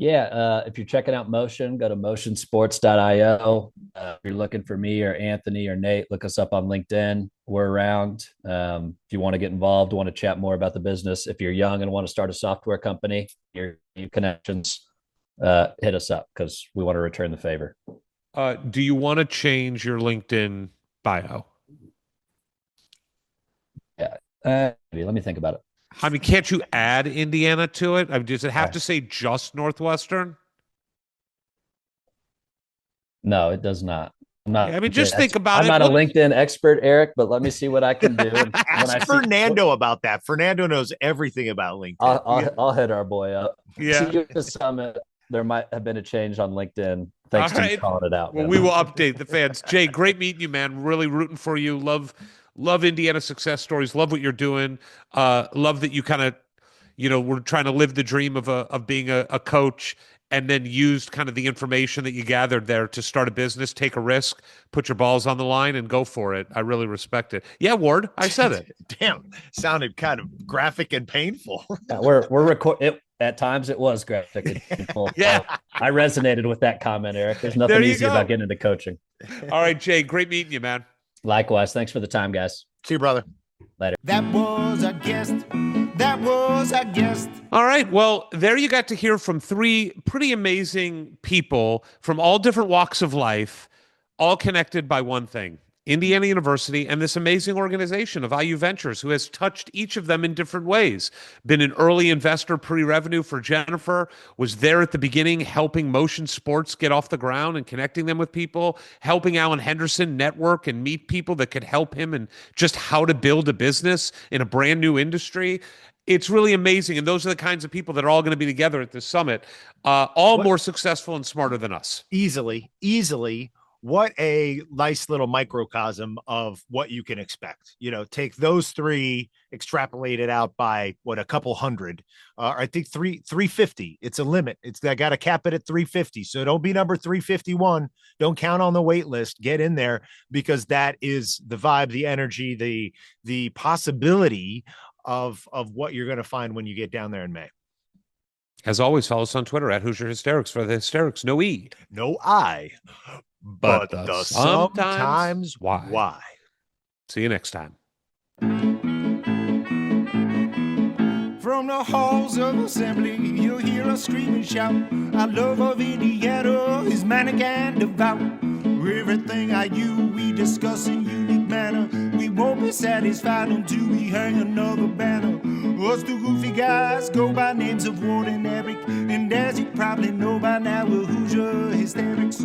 Yeah, if you're checking out Motion, go to motionsports.io. If you're looking for me or Anthony or Nate, look us up on LinkedIn. We're around. If you want to get involved, want to chat more about the business, if you're young and want to start a software company, your connections, hit us up because we want to return the favor. Do you want to change your LinkedIn bio? Yeah, maybe. Let me think about it. I mean, can't you add Indiana to it? I mean, does it have to say just Northwestern? No, it does not. I mean, just think about it. I'm not a LinkedIn expert, Eric, but let me see what I can do. Ask Fernando about that. Fernando knows everything about LinkedIn. I'll hit our boy up. Yeah. See you at the summit. There might have been a change on LinkedIn. Thanks to calling it out. Well, we will update the fans. Jay, great meeting you, man. Really rooting for you. Love Indiana success stories. Love what you're doing. Love that you kind of, we're trying to live the dream of being a coach and then used kind of the information that you gathered there to start a business, take a risk, put your balls on the line and go for it. I really respect it. Yeah, Ward, I said it. Damn, sounded kind of graphic and painful. Yeah, we're recording. At times it was graphic and painful. Yeah. So I resonated with that comment, Eric. There's nothing easy about getting into coaching. All right, Jay, great meeting you, man. Likewise. Thanks for the time, guys. See you, brother. Later. That was our guest. That was our guest. All right. Well, there you got to hear from 3 pretty amazing people from all different walks of life, all connected by one thing: Indiana University and this amazing organization of IU Ventures, who has touched each of them in different ways. Been an early investor pre-revenue for Jennifer, was there at the beginning helping Motion Sports get off the ground and connecting them with people, helping Alan Henderson network and meet people that could help him and just how to build a business in a brand new industry. It's really amazing. And those are the kinds of people that are all going to be together at this summit, more successful and smarter than us. Easily. What a nice little microcosm of what you can expect. Take those 3, extrapolate it out by a couple hundred. I think 350. It's a limit. I got to cap it at 350. So don't be number 351. Don't count on the wait list. Get in there, because that is the vibe, the energy, the possibility of what you're going to find when you get down there in May. As always, follow us on Twitter at Hoosier Hysterics for the hysterics. No E. No I. But the sometimes why. See you next time. From the halls of assembly, you'll hear us scream and shout. Our love of Indiana is manic and devout. Everything we discuss in unique manner. We won't be satisfied until we hang another banner. Us 2 goofy guys go by names of Ward and Eric, and as you probably know by now, we're Hoosier Hysterics.